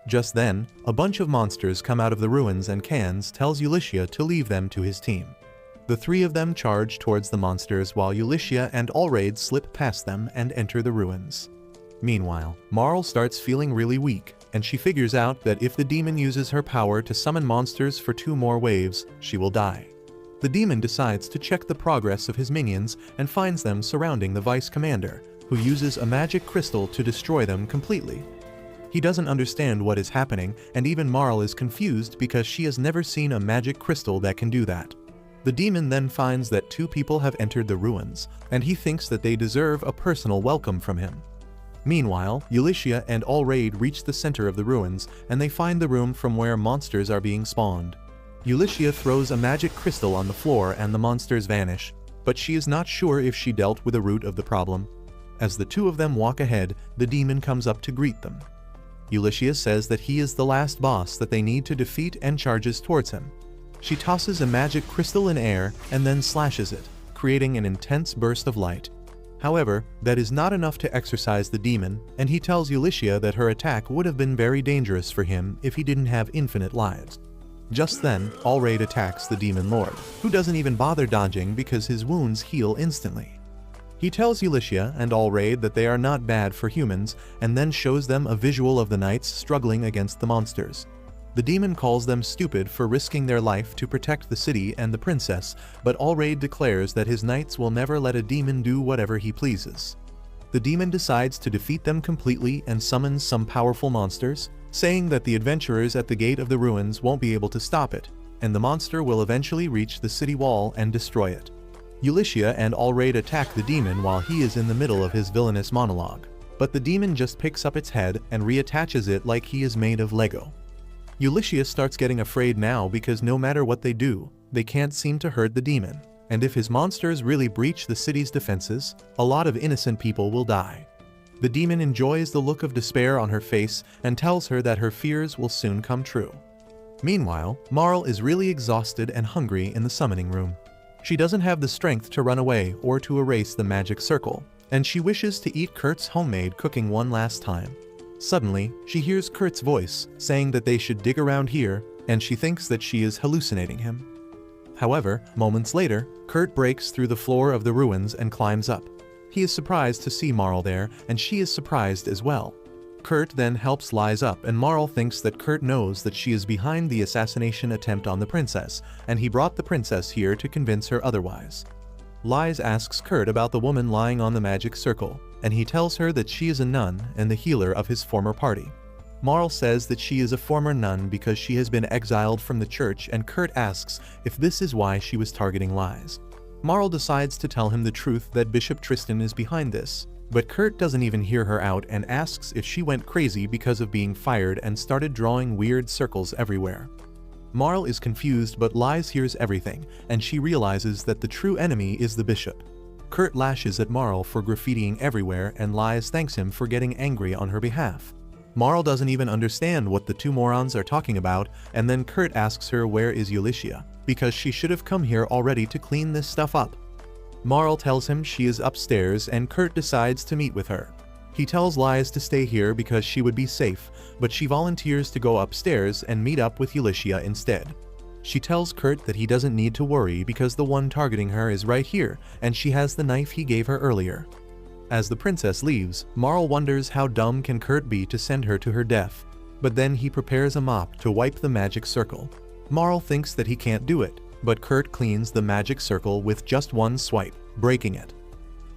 Just then, a bunch of monsters come out of the ruins and Cans tells Ulysses to leave them to his team. The three of them charge towards the monsters while Ulysses and Allraid slip past them and enter the ruins. Meanwhile, Marl starts feeling really weak, and she figures out that if the demon uses her power to summon monsters for 2 more waves, she will die. The demon decides to check the progress of his minions and finds them surrounding the vice commander, who uses a magic crystal to destroy them completely. He doesn't understand what is happening, and even Marl is confused because she has never seen a magic crystal that can do that. The demon then finds that 2 people have entered the ruins, and he thinks that they deserve a personal welcome from him. Meanwhile, Ulysses and Allraid reach the center of the ruins, and they find the room from where monsters are being spawned. Ulysses throws a magic crystal on the floor and the monsters vanish, but she is not sure if she dealt with the root of the problem. As the 2 of them walk ahead, the demon comes up to greet them. Ulysses says that he is the last boss that they need to defeat and charges towards him. She tosses a magic crystal in air and then slashes it, creating an intense burst of light. However, that is not enough to exorcise the demon, and he tells Ulysses that her attack would have been very dangerous for him if he didn't have infinite lives. Just then, Allraid attacks the demon lord, who doesn't even bother dodging because his wounds heal instantly. He tells Ulysses and Allraid that they are not bad for humans, and then shows them a visual of the knights struggling against the monsters. The demon calls them stupid for risking their life to protect the city and the princess, but Allraid declares that his knights will never let a demon do whatever he pleases. The demon decides to defeat them completely and summons some powerful monsters, saying that the adventurers at the gate of the ruins won't be able to stop it, and the monster will eventually reach the city wall and destroy it. Ulysses and Allraid attack the demon while he is in the middle of his villainous monologue, but the demon just picks up its head and reattaches it like he is made of Lego. Ulysses starts getting afraid now because no matter what they do, they can't seem to hurt the demon, and if his monsters really breach the city's defenses, a lot of innocent people will die. The demon enjoys the look of despair on her face and tells her that her fears will soon come true. Meanwhile, Marl is really exhausted and hungry in the summoning room. She doesn't have the strength to run away or to erase the magic circle, and she wishes to eat Kurt's homemade cooking one last time. Suddenly, she hears Kurt's voice saying that they should dig around here, and she thinks that she is hallucinating him. However, moments later, Kurt breaks through the floor of the ruins and climbs up. He is surprised to see Marl there, and she is surprised as well. Kurt then helps Lies up, and Marl thinks that Kurt knows that she is behind the assassination attempt on the princess, and he brought the princess here to convince her otherwise. Lies asks Kurt about the woman lying on the magic circle, and he tells her that she is a nun and the healer of his former party. Marl says that she is a former nun because she has been exiled from the church, and Kurt asks if this is why she was targeting Lies. Marl decides to tell him the truth that Bishop Tristan is behind this, but Kurt doesn't even hear her out and asks if she went crazy because of being fired and started drawing weird circles everywhere. Marl is confused, but Lies hears everything, and she realizes that the true enemy is the bishop. Kurt lashes at Marl for graffitiing everywhere, and Lies thanks him for getting angry on her behalf. Marl doesn't even understand what the two morons are talking about, and then Kurt asks her where is Ulysses, because she should have come here already to clean this stuff up. Marl tells him she is upstairs, and Kurt decides to meet with her. He tells Lies to stay here because she would be safe, but she volunteers to go upstairs and meet up with Ulysses instead. She tells Kurt that he doesn't need to worry because the one targeting her is right here, and she has the knife he gave her earlier. As the princess leaves, Marl wonders how dumb can Kurt be to send her to her death, but then he prepares a mop to wipe the magic circle. Marl thinks that he can't do it, but Kurt cleans the magic circle with just one swipe, breaking it.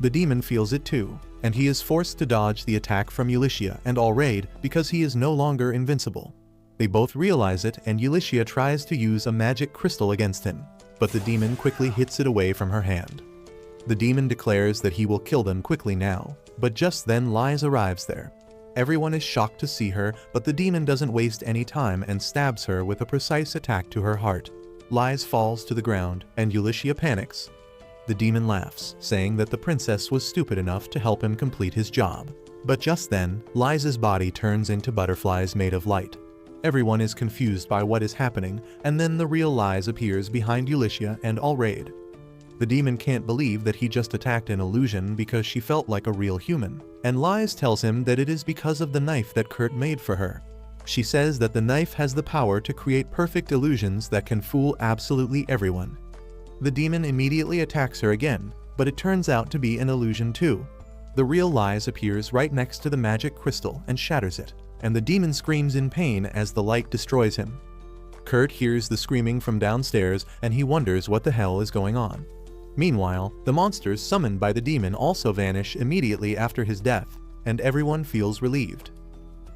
The demon feels it too, and he is forced to dodge the attack from Ulysses and Allraid because he is no longer invincible. They both realize it, and Ulysses tries to use a magic crystal against him, but the demon quickly hits it away from her hand. The demon declares that he will kill them quickly now, but just then Lies arrives there. Everyone is shocked to see her, but the demon doesn't waste any time and stabs her with a precise attack to her heart. Lies falls to the ground, and Ulysses panics. The demon laughs, saying that the princess was stupid enough to help him complete his job. But just then, Lies' body turns into butterflies made of light. Everyone is confused by what is happening, and then the real Lies appears behind Ulysses and Allraid. The demon can't believe that he just attacked an illusion because she felt like a real human, and Lies tells him that it is because of the knife that Kurt made for her. She says that the knife has the power to create perfect illusions that can fool absolutely everyone. The demon immediately attacks her again, but it turns out to be an illusion too. The real Lies appears right next to the magic crystal and shatters it, and the demon screams in pain as the light destroys him. Kurt hears the screaming from downstairs, and he wonders what the hell is going on. Meanwhile, the monsters summoned by the demon also vanish immediately after his death, and everyone feels relieved.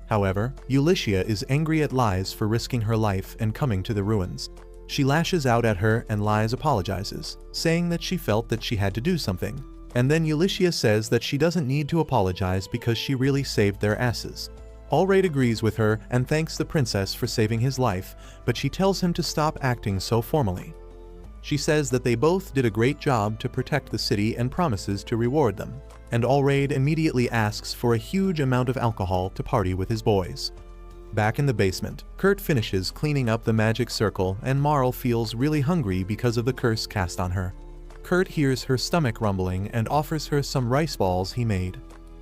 However, Ulysses is angry at Lies for risking her life and coming to the ruins. She lashes out at her, and Lies apologizes, saying that she felt that she had to do something. And then Ulysses says that she doesn't need to apologize because she really saved their asses. Allraid agrees with her and thanks the princess for saving his life, but she tells him to stop acting so formally. She says that they both did a great job to protect the city and promises to reward them, and Allraid immediately asks for a huge amount of alcohol to party with his boys. Back in the basement, Kurt finishes cleaning up the magic circle and Marl feels really hungry because of the curse cast on her. Kurt hears her stomach rumbling and offers her some rice balls he made.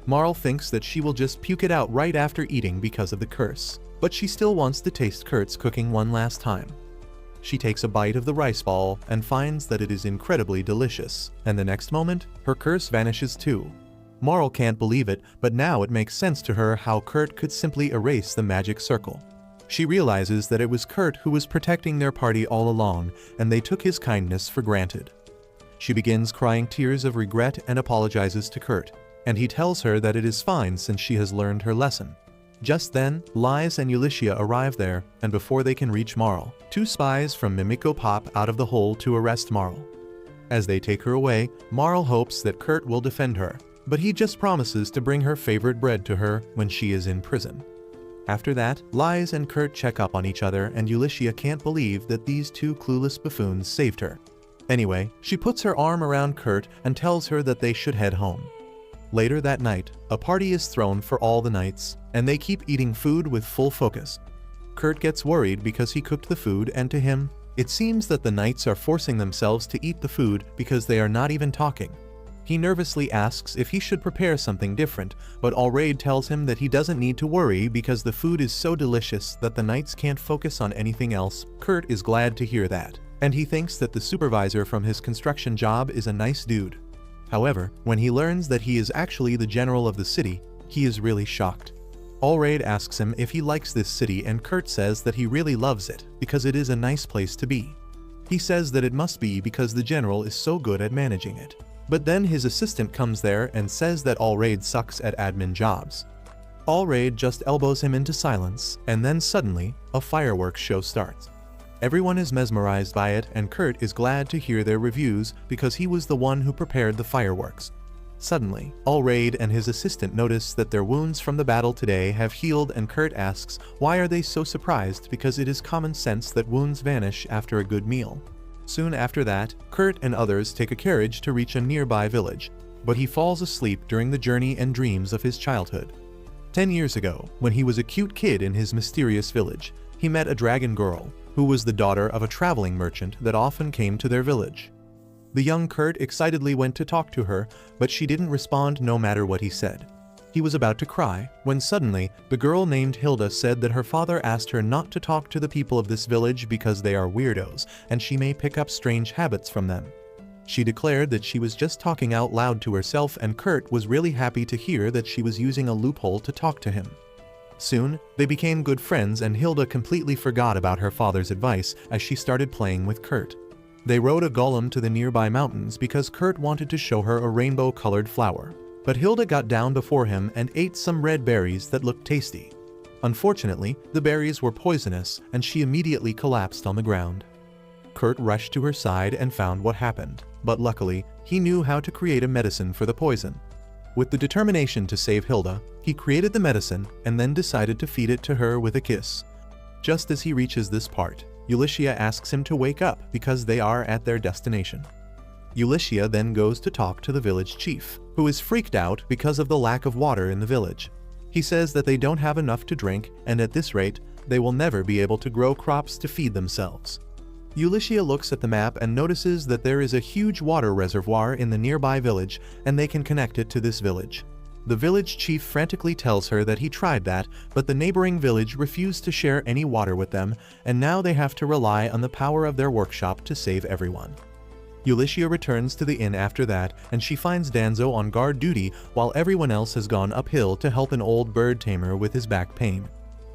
Marl thinks that she will just puke it out right after eating because of the curse, but she still wants to taste Kurt's cooking one last time. She takes a bite of the rice ball and finds that it is incredibly delicious, and the next moment, her curse vanishes too. Marl can't believe it, but now it makes sense to her how Kurt could simply erase the magic circle. She realizes that it was Kurt who was protecting their party all along, and they took his kindness for granted. She begins crying tears of regret and apologizes to Kurt, and he tells her that it is fine since she has learned her lesson. Just then, Lies and Ulyssia arrive there, and before they can reach Marl, 2 spies from Mimiko pop out of the hole to arrest Marl. As they take her away, Marl hopes that Kurt will defend her, but he just promises to bring her favorite bread to her when she is in prison. After that, Lies and Kurt check up on each other and Ulyssia can't believe that these 2 clueless buffoons saved her. Anyway, she puts her arm around Kurt and tells her that they should head home. Later that night, a party is thrown for all the knights, and they keep eating food with full focus. Kurt gets worried because he cooked the food and to him, it seems that the knights are forcing themselves to eat the food because they are not even talking. He nervously asks if he should prepare something different, but Allraid tells him that he doesn't need to worry because the food is so delicious that the knights can't focus on anything else. Kurt is glad to hear that, and he thinks that the supervisor from his construction job is a nice dude. However, when he learns that he is actually the general of the city, he is really shocked. Allraid asks him if he likes this city and Kurt says that he really loves it because it is a nice place to be. He says that it must be because the general is so good at managing it. But then his assistant comes there and says that Allraid sucks at admin jobs. Allraid just elbows him into silence, and then suddenly, a fireworks show starts. Everyone is mesmerized by it and Kurt is glad to hear their reviews because he was the one who prepared the fireworks. Suddenly, Allraid and his assistant notice that their wounds from the battle today have healed and Kurt asks why are they so surprised because it is common sense that wounds vanish after a good meal. Soon after that, Kurt and others take a carriage to reach a nearby village, but he falls asleep during the journey and dreams of his childhood. 10 years ago, when he was a cute kid in his mysterious village, he met a dragon girl, who was the daughter of a traveling merchant that often came to their village. The young Kurt excitedly went to talk to her, but she didn't respond no matter what he said. He was about to cry, when suddenly, the girl named Hilda said that her father asked her not to talk to the people of this village because they are weirdos, and she may pick up strange habits from them. She declared that she was just talking out loud to herself and Kurt was really happy to hear that she was using a loophole to talk to him. Soon, they became good friends and Hilda completely forgot about her father's advice as she started playing with Kurt. They rode a golem to the nearby mountains because Kurt wanted to show her a rainbow-colored flower. But Hilda got down before him and ate some red berries that looked tasty. Unfortunately, the berries were poisonous and she immediately collapsed on the ground. Kurt rushed to her side and found what happened, but luckily, he knew how to create a medicine for the poison. With the determination to save Hilda, he created the medicine and then decided to feed it to her with a kiss. Just as he reaches this part, Ulyssia asks him to wake up because they are at their destination. Ulyssia then goes to talk to the village chief, who is freaked out because of the lack of water in the village. He says that they don't have enough to drink, and at this rate, they will never be able to grow crops to feed themselves. Ulyssia looks at the map and notices that there is a huge water reservoir in the nearby village, and they can connect it to this village. The village chief frantically tells her that he tried that, but the neighboring village refused to share any water with them, and now they have to rely on the power of their workshop to save everyone. Ulyssia returns to the inn after that, and she finds Danzo on guard duty while everyone else has gone uphill to help an old bird tamer with his back pain.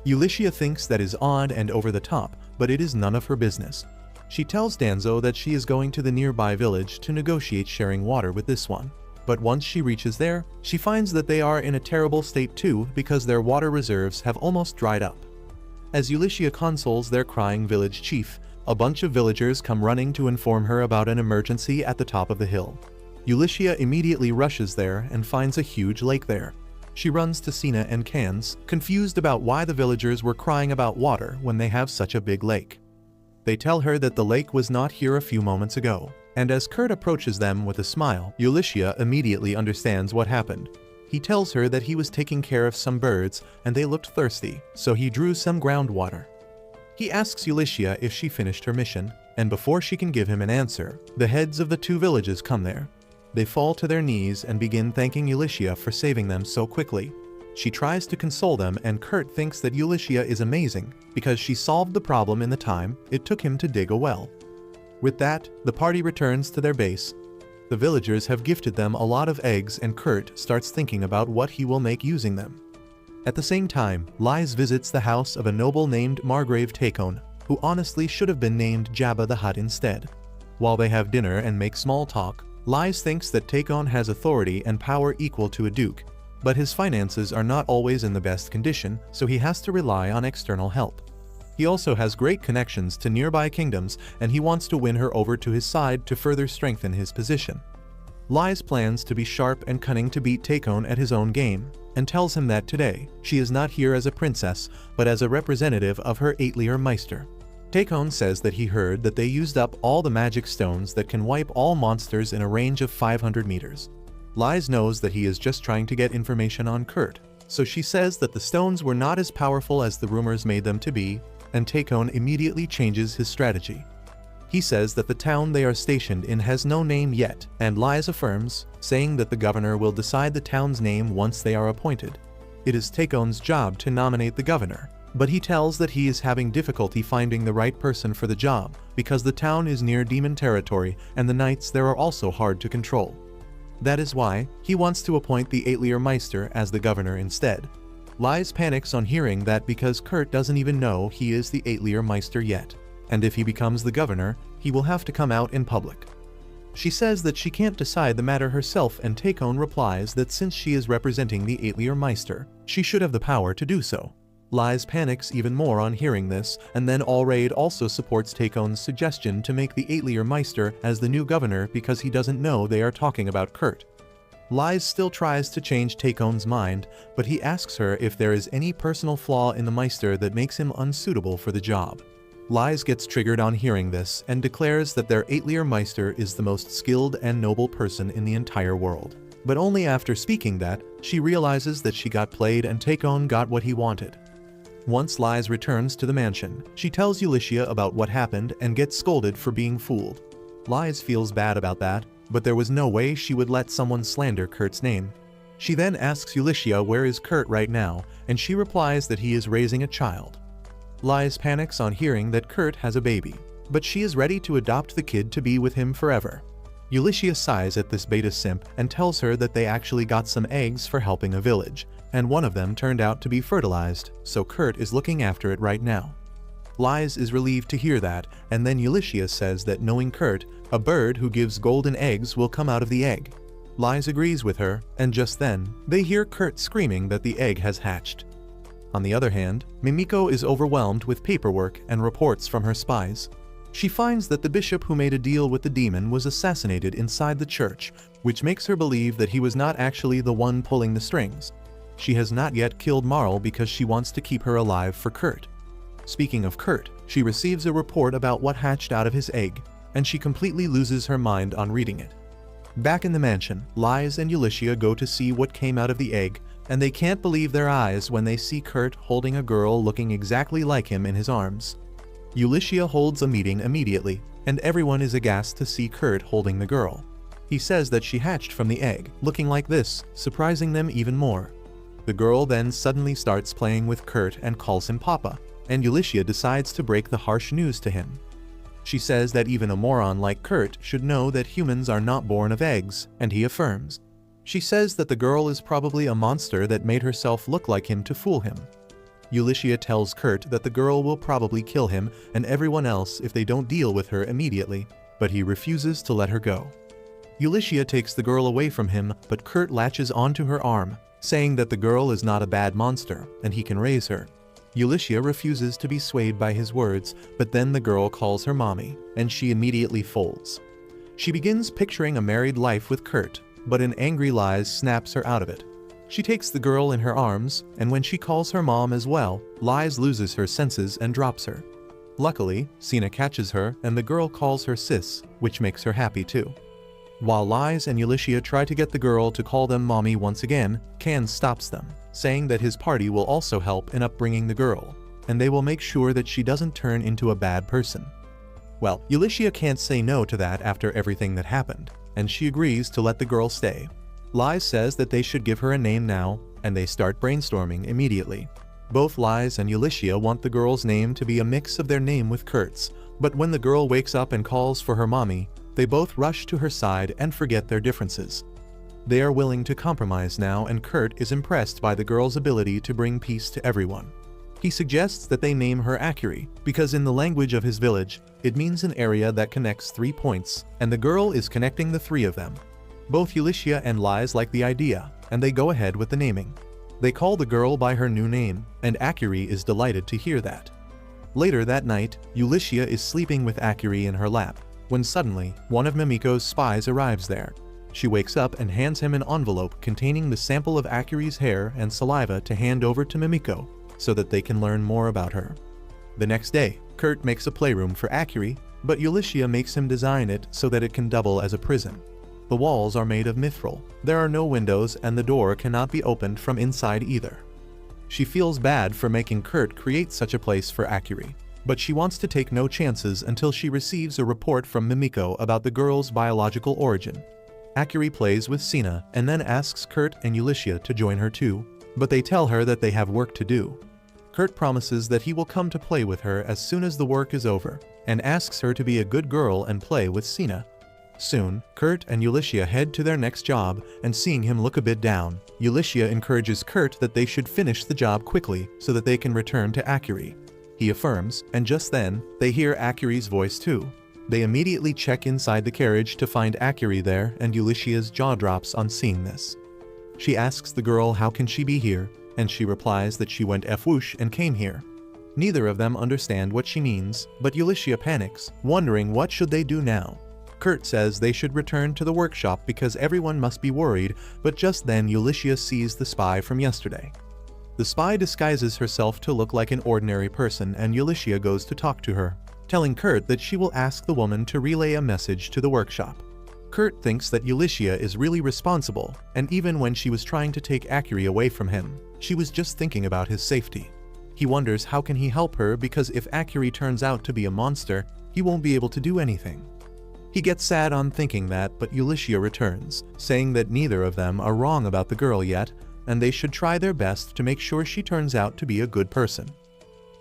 Ulyssia thinks that is odd and over the top, but it is none of her business. She tells Danzo that she is going to the nearby village to negotiate sharing water with this one. But once she reaches there, she finds that they are in a terrible state too because their water reserves have almost dried up. As Ulyssia consoles their crying village chief, a bunch of villagers come running to inform her about an emergency at the top of the hill. Ulyssia immediately rushes there and finds a huge lake there. She runs to Sina and Cans, confused about why the villagers were crying about water when they have such a big lake. They tell her that the lake was not here a few moments ago, and as Kurt approaches them with a smile, Ulyssia immediately understands what happened. He tells her that he was taking care of some birds and they looked thirsty, so he drew some groundwater. He asks Ulysses if she finished her mission, and before she can give him an answer, the heads of the two villages come there. They fall to their knees and begin thanking Ulysses for saving them so quickly. She tries to console them, and Kurt thinks that Ulysses is amazing because she solved the problem in the time it took him to dig a well. With that, the party returns to their base. The villagers have gifted them a lot of eggs, and Kurt starts thinking about what he will make using them. At the same time, Lise visits the house of a noble named Margrave Takon, who honestly should have been named Jabba the Hutt instead. While they have dinner and make small talk, Lise thinks that Takon has authority and power equal to a duke, but his finances are not always in the best condition, so he has to rely on external help. He also has great connections to nearby kingdoms, and he wants to win her over to his side to further strengthen his position. Lise plans to be sharp and cunning to beat Takon at his own game, and tells him that today, she is not here as a princess, but as a representative of her Atelier Meister. Takon says that he heard that they used up all the magic stones that can wipe all monsters in a range of 500 meters. Lise knows that he is just trying to get information on Kurt, so she says that the stones were not as powerful as the rumors made them to be, and Takon immediately changes his strategy. He says that the town they are stationed in has no name yet, and Lise affirms, saying that the governor will decide the town's name once they are appointed. It is Takon's job to nominate the governor, but he tells that he is having difficulty finding the right person for the job because the town is near demon territory and the knights there are also hard to control. That is why he wants to appoint the Atelier Meister as the governor instead. Lise panics on hearing that because Kurt doesn't even know he is the Atelier Meister yet, and if he becomes the governor, he will have to come out in public. She says that she can't decide the matter herself, and Takon replies that since she is representing the Atelier Meister, she should have the power to do so. Lise panics even more on hearing this, and then Allraid also supports Takon's suggestion to make the Atelier Meister as the new governor because he doesn't know they are talking about Kurt. Lise still tries to change Takon's mind, but he asks her if there is any personal flaw in the Meister that makes him unsuitable for the job. Lise gets triggered on hearing this and declares that their Atelier Meister is the most skilled and noble person in the entire world. But only after speaking that, she realizes that she got played and Takon got what he wanted. Once Lise returns to the mansion, she tells Ulysses about what happened and gets scolded for being fooled. Lise feels bad about that, but there was no way she would let someone slander Kurt's name. She then asks Ulysses where is Kurt right now, and she replies that he is raising a child. Lise panics on hearing that Kurt has a baby, but she is ready to adopt the kid to be with him forever. Ulysses sighs at this beta simp and tells her that they actually got some eggs for helping a village, and one of them turned out to be fertilized, so Kurt is looking after it right now. Lise is relieved to hear that, and then Ulysses says that knowing Kurt, a bird who gives golden eggs will come out of the egg. Lise agrees with her, and just then, they hear Kurt screaming that the egg has hatched. On the other hand, Mimiko is overwhelmed with paperwork and reports from her spies. She finds that the bishop who made a deal with the demon was assassinated inside the church, which makes her believe that he was not actually the one pulling the strings. She has not yet killed Marl because she wants to keep her alive for Kurt. Speaking of Kurt, she receives a report about what hatched out of his egg, and she completely loses her mind on reading it. Back in the mansion, Lise and Ulysses go to see what came out of the egg, and they can't believe their eyes when they see Kurt holding a girl looking exactly like him in his arms. Ulysses holds a meeting immediately, and everyone is aghast to see Kurt holding the girl. He says that she hatched from the egg, looking like this, surprising them even more. The girl then suddenly starts playing with Kurt and calls him Papa, and Ulysses decides to break the harsh news to him. She says that even a moron like Kurt should know that humans are not born of eggs, and he affirms. She says that the girl is probably a monster that made herself look like him to fool him. Ulysses tells Kurt that the girl will probably kill him and everyone else if they don't deal with her immediately, but he refuses to let her go. Ulysses takes the girl away from him, but Kurt latches onto her arm, saying that the girl is not a bad monster and he can raise her. Ulysses refuses to be swayed by his words, but then the girl calls her mommy, and she immediately folds. She begins picturing a married life with Kurt, but an angry Lise snaps her out of it. She takes the girl in her arms, and when she calls her mom as well, Lise loses her senses and drops her. Luckily, Sina catches her and the girl calls her sis, which makes her happy too. While Lies and Ulyssia try to get the girl to call them mommy once again, Can stops them, saying that his party will also help in upbringing the girl, and they will make sure that she doesn't turn into a bad person. Well, Ulyssia can't say no to that after everything that happened, and she agrees to let the girl stay. Lies says that they should give her a name now, and they start brainstorming immediately. Both Lies and Ulyssia want the girl's name to be a mix of their name with Kurt's, but when the girl wakes up and calls for her mommy, they both rush to her side and forget their differences. They are willing to compromise now, and Kurt is impressed by the girl's ability to bring peace to everyone. He suggests that they name her Akiri, because in the language of his village, it means an area that connects 3 points, and the girl is connecting the 3 of them. Both Ulyssia and Lies like the idea, and they go ahead with the naming. They call the girl by her new name, and Akiri is delighted to hear that. Later that night, Ulyssia is sleeping with Akiri in her lap, when suddenly, one of Mimiko's spies arrives there. She wakes up and hands him an envelope containing the sample of Akiri's hair and saliva to hand over to Mimiko, so that they can learn more about her. The next day, Kurt makes a playroom for Akiri, but Ulyssia makes him design it so that it can double as a prison. The walls are made of mithril, there are no windows, and the door cannot be opened from inside either. She feels bad for making Kurt create such a place for Akiri, but she wants to take no chances until she receives a report from Mimiko about the girl's biological origin. Akiri plays with Sina and then asks Kurt and Ulyssia to join her too, but they tell her that they have work to do. Kurt promises that he will come to play with her as soon as the work is over, and asks her to be a good girl and play with Sina. Soon, Kurt and Ulyssia head to their next job, and seeing him look a bit down, Ulyssia encourages Kurt that they should finish the job quickly so that they can return to Akiri. He affirms, and just then, they hear Akiri's voice too. They immediately check inside the carriage to find Akiri there, and Ulyssia's jaw drops on seeing this. She asks the girl how can she be here, and she replies that she went F-whoosh and came here. Neither of them understand what she means, but Ulyssia panics, wondering what should they do now. Kurt says they should return to the workshop because everyone must be worried, but just then Ulyssia sees the spy from yesterday. The spy disguises herself to look like an ordinary person, and Ulyssia goes to talk to her, telling Kurt that she will ask the woman to relay a message to the workshop. Kurt thinks that Ulyssia is really responsible, and even when she was trying to take Akiri away from him, she was just thinking about his safety. He wonders how can he help her because if Akiri turns out to be a monster, he won't be able to do anything. He gets sad on thinking that, but Ulyssia returns, saying that neither of them are wrong about the girl yet, and they should try their best to make sure she turns out to be a good person.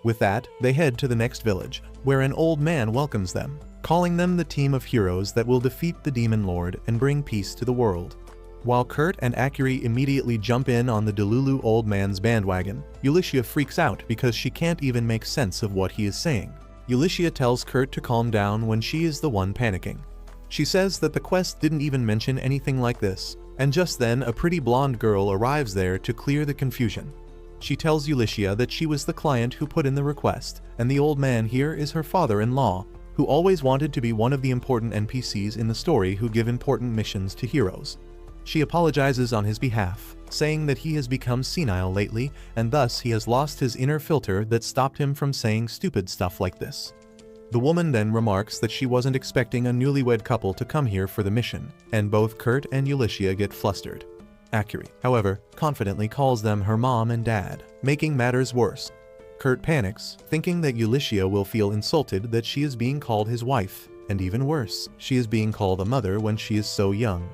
With that, they head to the next village, where an old man welcomes them, calling them the team of heroes that will defeat the Demon Lord and bring peace to the world. While Kurt and Akiri immediately jump in on the Delulu old man's bandwagon, Ulyssia freaks out because she can't even make sense of what he is saying. Ulyssia tells Kurt to calm down when she is the one panicking. She says that the quest didn't even mention anything like this, and just then a pretty blonde girl arrives there to clear the confusion. She tells Ulyssia that she was the client who put in the request, and the old man here is her father-in-law, who always wanted to be one of the important NPCs in the story who give important missions to heroes. She apologizes on his behalf, saying that he has become senile lately, and thus he has lost his inner filter that stopped him from saying stupid stuff like this. The woman then remarks that she wasn't expecting a newlywed couple to come here for the mission, and both Kurt and Ulyssia get flustered. Akiri, however, confidently calls them her mom and dad, making matters worse. Kurt panics, thinking that Ulyssia will feel insulted that she is being called his wife, and even worse, she is being called a mother when she is so young.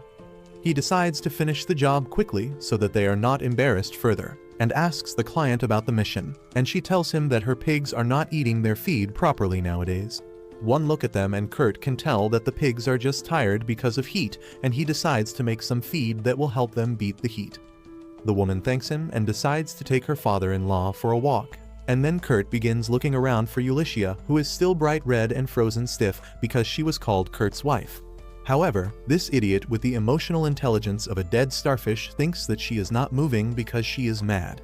He decides to finish the job quickly so that they are not embarrassed further, and asks the client about the mission, and she tells him that her pigs are not eating their feed properly nowadays. One look at them and Kurt can tell that the pigs are just tired because of heat, and he decides to make some feed that will help them beat the heat. The woman thanks him and decides to take her father-in-law for a walk, and then Kurt begins looking around for Ulyssia, who is still bright red and frozen stiff because she was called Kurt's wife. However, this idiot with the emotional intelligence of a dead starfish thinks that she is not moving because she is mad.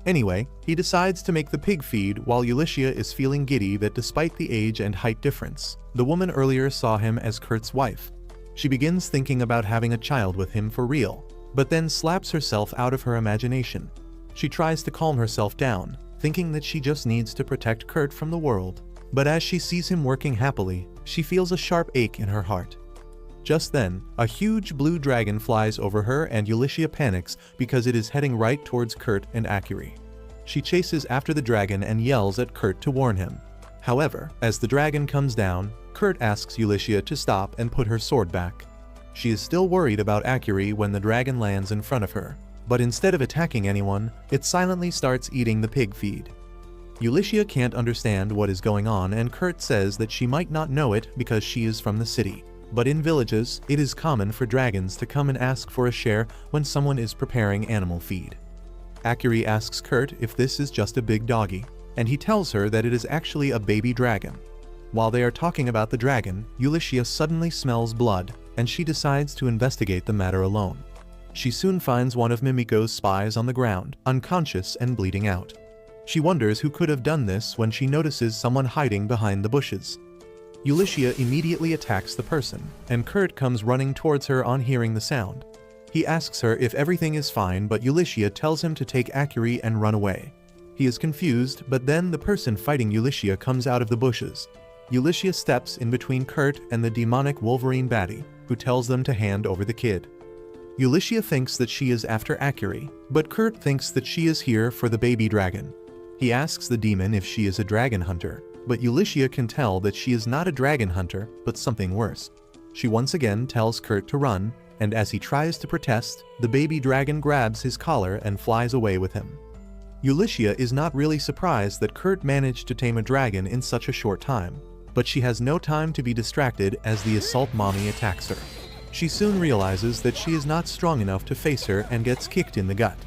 Anyway, he decides to make the pig feed while Ulyssia is feeling giddy that despite the age and height difference, the woman earlier saw him as Kurt's wife. She begins thinking about having a child with him for real, but then slaps herself out of her imagination. She tries to calm herself down, thinking that she just needs to protect Kurt from the world. But as she sees him working happily, she feels a sharp ache in her heart. Just then, a huge blue dragon flies over her and Ulyssia panics because it is heading right towards Kurt and Akiri. She chases after the dragon and yells at Kurt to warn him. However, as the dragon comes down, Kurt asks Ulyssia to stop and put her sword back. She is still worried about Akiri when the dragon lands in front of her, but instead of attacking anyone, it silently starts eating the pig feed. Ulyssia can't understand what is going on and Kurt says that she might not know it because she is from the city. But in villages, it is common for dragons to come and ask for a share when someone is preparing animal feed. Akiri asks Kurt if this is just a big doggy, and he tells her that it is actually a baby dragon. While they are talking about the dragon, Ulyssia suddenly smells blood, and she decides to investigate the matter alone. She soon finds one of Mimiko's spies on the ground, unconscious and bleeding out. She wonders who could have done this when she notices someone hiding behind the bushes. Ulyssia immediately attacks the person, and Kurt comes running towards her on hearing the sound. He asks her if everything is fine, but Ulyssia tells him to take Akiri and run away. He is confused, but then the person fighting Ulyssia comes out of the bushes. Ulyssia steps in between Kurt and the demonic Wolverine baddie, who tells them to hand over the kid. Ulyssia thinks that she is after Akiri, but Kurt thinks that she is here for the baby dragon. He asks the demon if she is a dragon hunter, but Ulyssia can tell that she is not a dragon hunter, but something worse. She once again tells Kurt to run, and as he tries to protest, the baby dragon grabs his collar and flies away with him. Ulyssia is not really surprised that Kurt managed to tame a dragon in such a short time, but she has no time to be distracted as the assault mommy attacks her. She soon realizes that she is not strong enough to face her and gets kicked in the gut.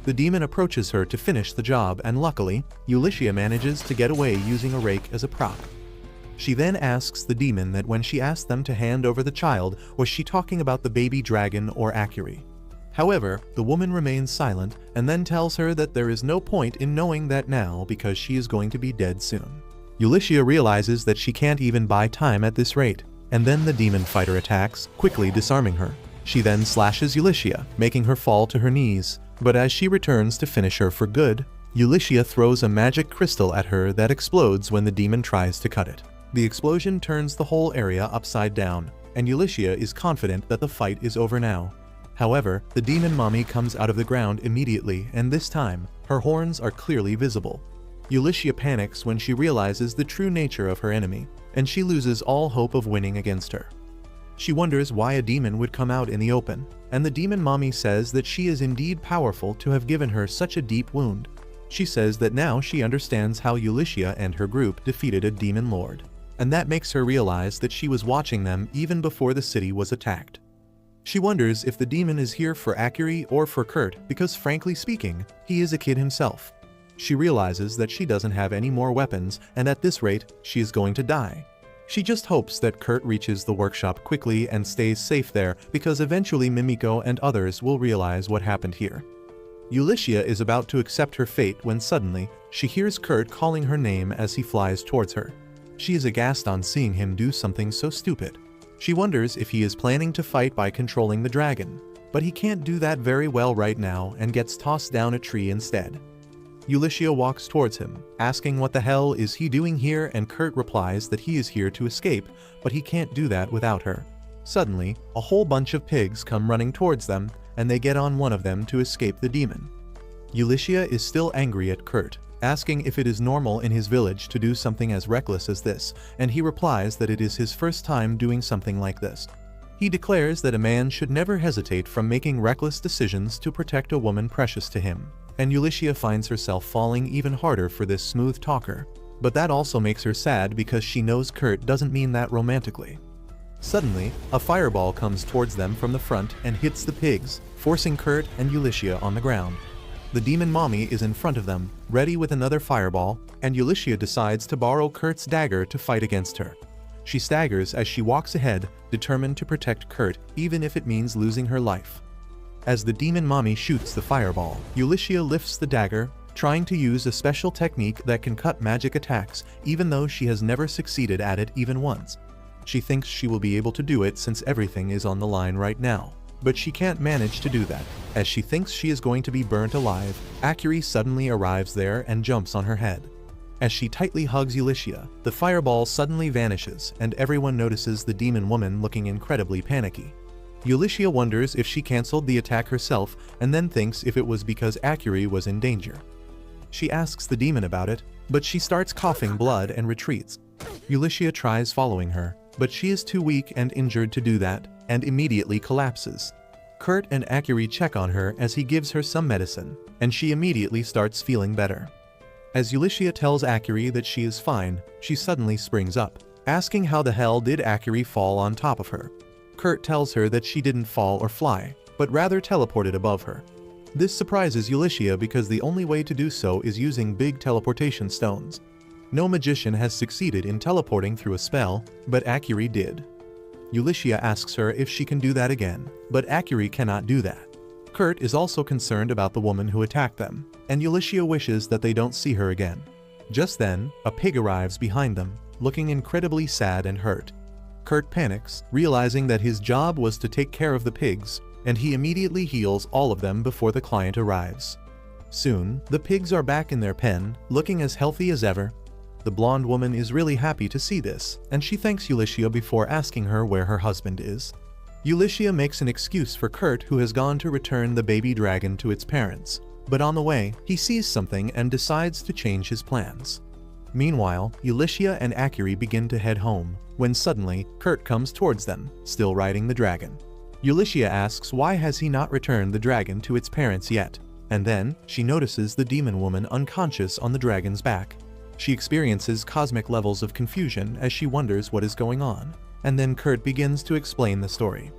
The demon approaches her to finish the job and luckily, Ulyssia manages to get away using a rake as a prop. She then asks the demon that when she asked them to hand over the child, was she talking about the baby dragon or Akiri? However, the woman remains silent and then tells her that there is no point in knowing that now because she is going to be dead soon. Ulyssia realizes that she can't even buy time at this rate, and then the demon fighter attacks, quickly disarming her. She then slashes Ulyssia, making her fall to her knees. But as she returns to finish her for good, Ulyssia throws a magic crystal at her that explodes when the demon tries to cut it. The explosion turns the whole area upside down, and Ulyssia is confident that the fight is over now. However, the demon mommy comes out of the ground immediately, and this time, her horns are clearly visible. Ulyssia panics when she realizes the true nature of her enemy, and she loses all hope of winning against her. She wonders why a demon would come out in the open, and the demon mommy says that she is indeed powerful to have given her such a deep wound. She says that now she understands how Ulyssia and her group defeated a demon lord, and that makes her realize that she was watching them even before the city was attacked. She wonders if the demon is here for Akiri or for Kurt because frankly speaking, he is a kid himself. She realizes that she doesn't have any more weapons and at this rate, she is going to die. She just hopes that Kurt reaches the workshop quickly and stays safe there because eventually Mimiko and others will realize what happened here. Ulyssia is about to accept her fate when suddenly, she hears Kurt calling her name as he flies towards her. She is aghast on seeing him do something so stupid. She wonders if he is planning to fight by controlling the dragon, but he can't do that very well right now and gets tossed down a tree instead. Ulyssia walks towards him, asking what the hell is he doing here, and Kurt replies that he is here to escape, but he can't do that without her. Suddenly, a whole bunch of pigs come running towards them, and they get on one of them to escape the demon. Ulyssia is still angry at Kurt, asking if it is normal in his village to do something as reckless as this, and he replies that it is his first time doing something like this. He declares that a man should never hesitate from making reckless decisions to protect a woman precious to him. And Ulyssia finds herself falling even harder for this smooth talker. But that also makes her sad because she knows Kurt doesn't mean that romantically. Suddenly, a fireball comes towards them from the front and hits the pigs, forcing Kurt and Ulyssia on the ground. The demon mommy is in front of them, ready with another fireball, and Ulyssia decides to borrow Kurt's dagger to fight against her. She staggers as she walks ahead, determined to protect Kurt even if it means losing her life. As the demon mommy shoots the fireball, Ulyssia lifts the dagger, trying to use a special technique that can cut magic attacks even though she has never succeeded at it even once. She thinks she will be able to do it since everything is on the line right now. But she can't manage to do that. As she thinks she is going to be burnt alive, Akiri suddenly arrives there and jumps on her head. As she tightly hugs Ulyssia, the fireball suddenly vanishes and everyone notices the demon woman looking incredibly panicky. Ulyssia wonders if she cancelled the attack herself and then thinks if it was because Akiri was in danger. She asks the demon about it, but she starts coughing blood and retreats. Ulyssia tries following her, but she is too weak and injured to do that, and immediately collapses. Kurt and Akiri check on her as he gives her some medicine, and she immediately starts feeling better. As Ulyssia tells Akiri that she is fine, she suddenly springs up, asking how the hell did Akiri fall on top of her. Kurt tells her that she didn't fall or fly, but rather teleported above her. This surprises Ulyssia because the only way to do so is using big teleportation stones. No magician has succeeded in teleporting through a spell, but Akiri did. Ulyssia asks her if she can do that again, but Akiri cannot do that. Kurt is also concerned about the woman who attacked them, and Ulyssia wishes that they don't see her again. Just then, a pig arrives behind them, looking incredibly sad and hurt. Kurt panics, realizing that his job was to take care of the pigs, and he immediately heals all of them before the client arrives. Soon, the pigs are back in their pen, looking as healthy as ever. The blonde woman is really happy to see this, and she thanks Ulyssia before asking her where her husband is. Ulyssia makes an excuse for Kurt, who has gone to return the baby dragon to its parents, but on the way, he sees something and decides to change his plans. Meanwhile, Ulyssia and Akiri begin to head home, when suddenly, Kurt comes towards them, still riding the dragon. Ulyssia asks why has he not returned the dragon to its parents yet, and then, she notices the demon woman unconscious on the dragon's back. She experiences cosmic levels of confusion as she wonders what is going on, and then Kurt begins to explain the story.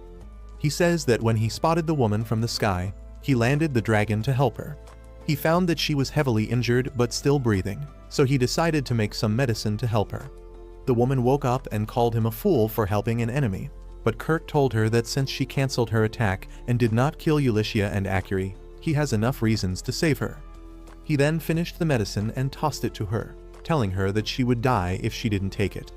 He says that when he spotted the woman from the sky, he landed the dragon to help her. He found that she was heavily injured but still breathing, so he decided to make some medicine to help her. The woman woke up and called him a fool for helping an enemy, but Kurt told her that since she cancelled her attack and did not kill Ulyssia and Akiri, he has enough reasons to save her. He then finished the medicine and tossed it to her, telling her that she would die if she didn't take it.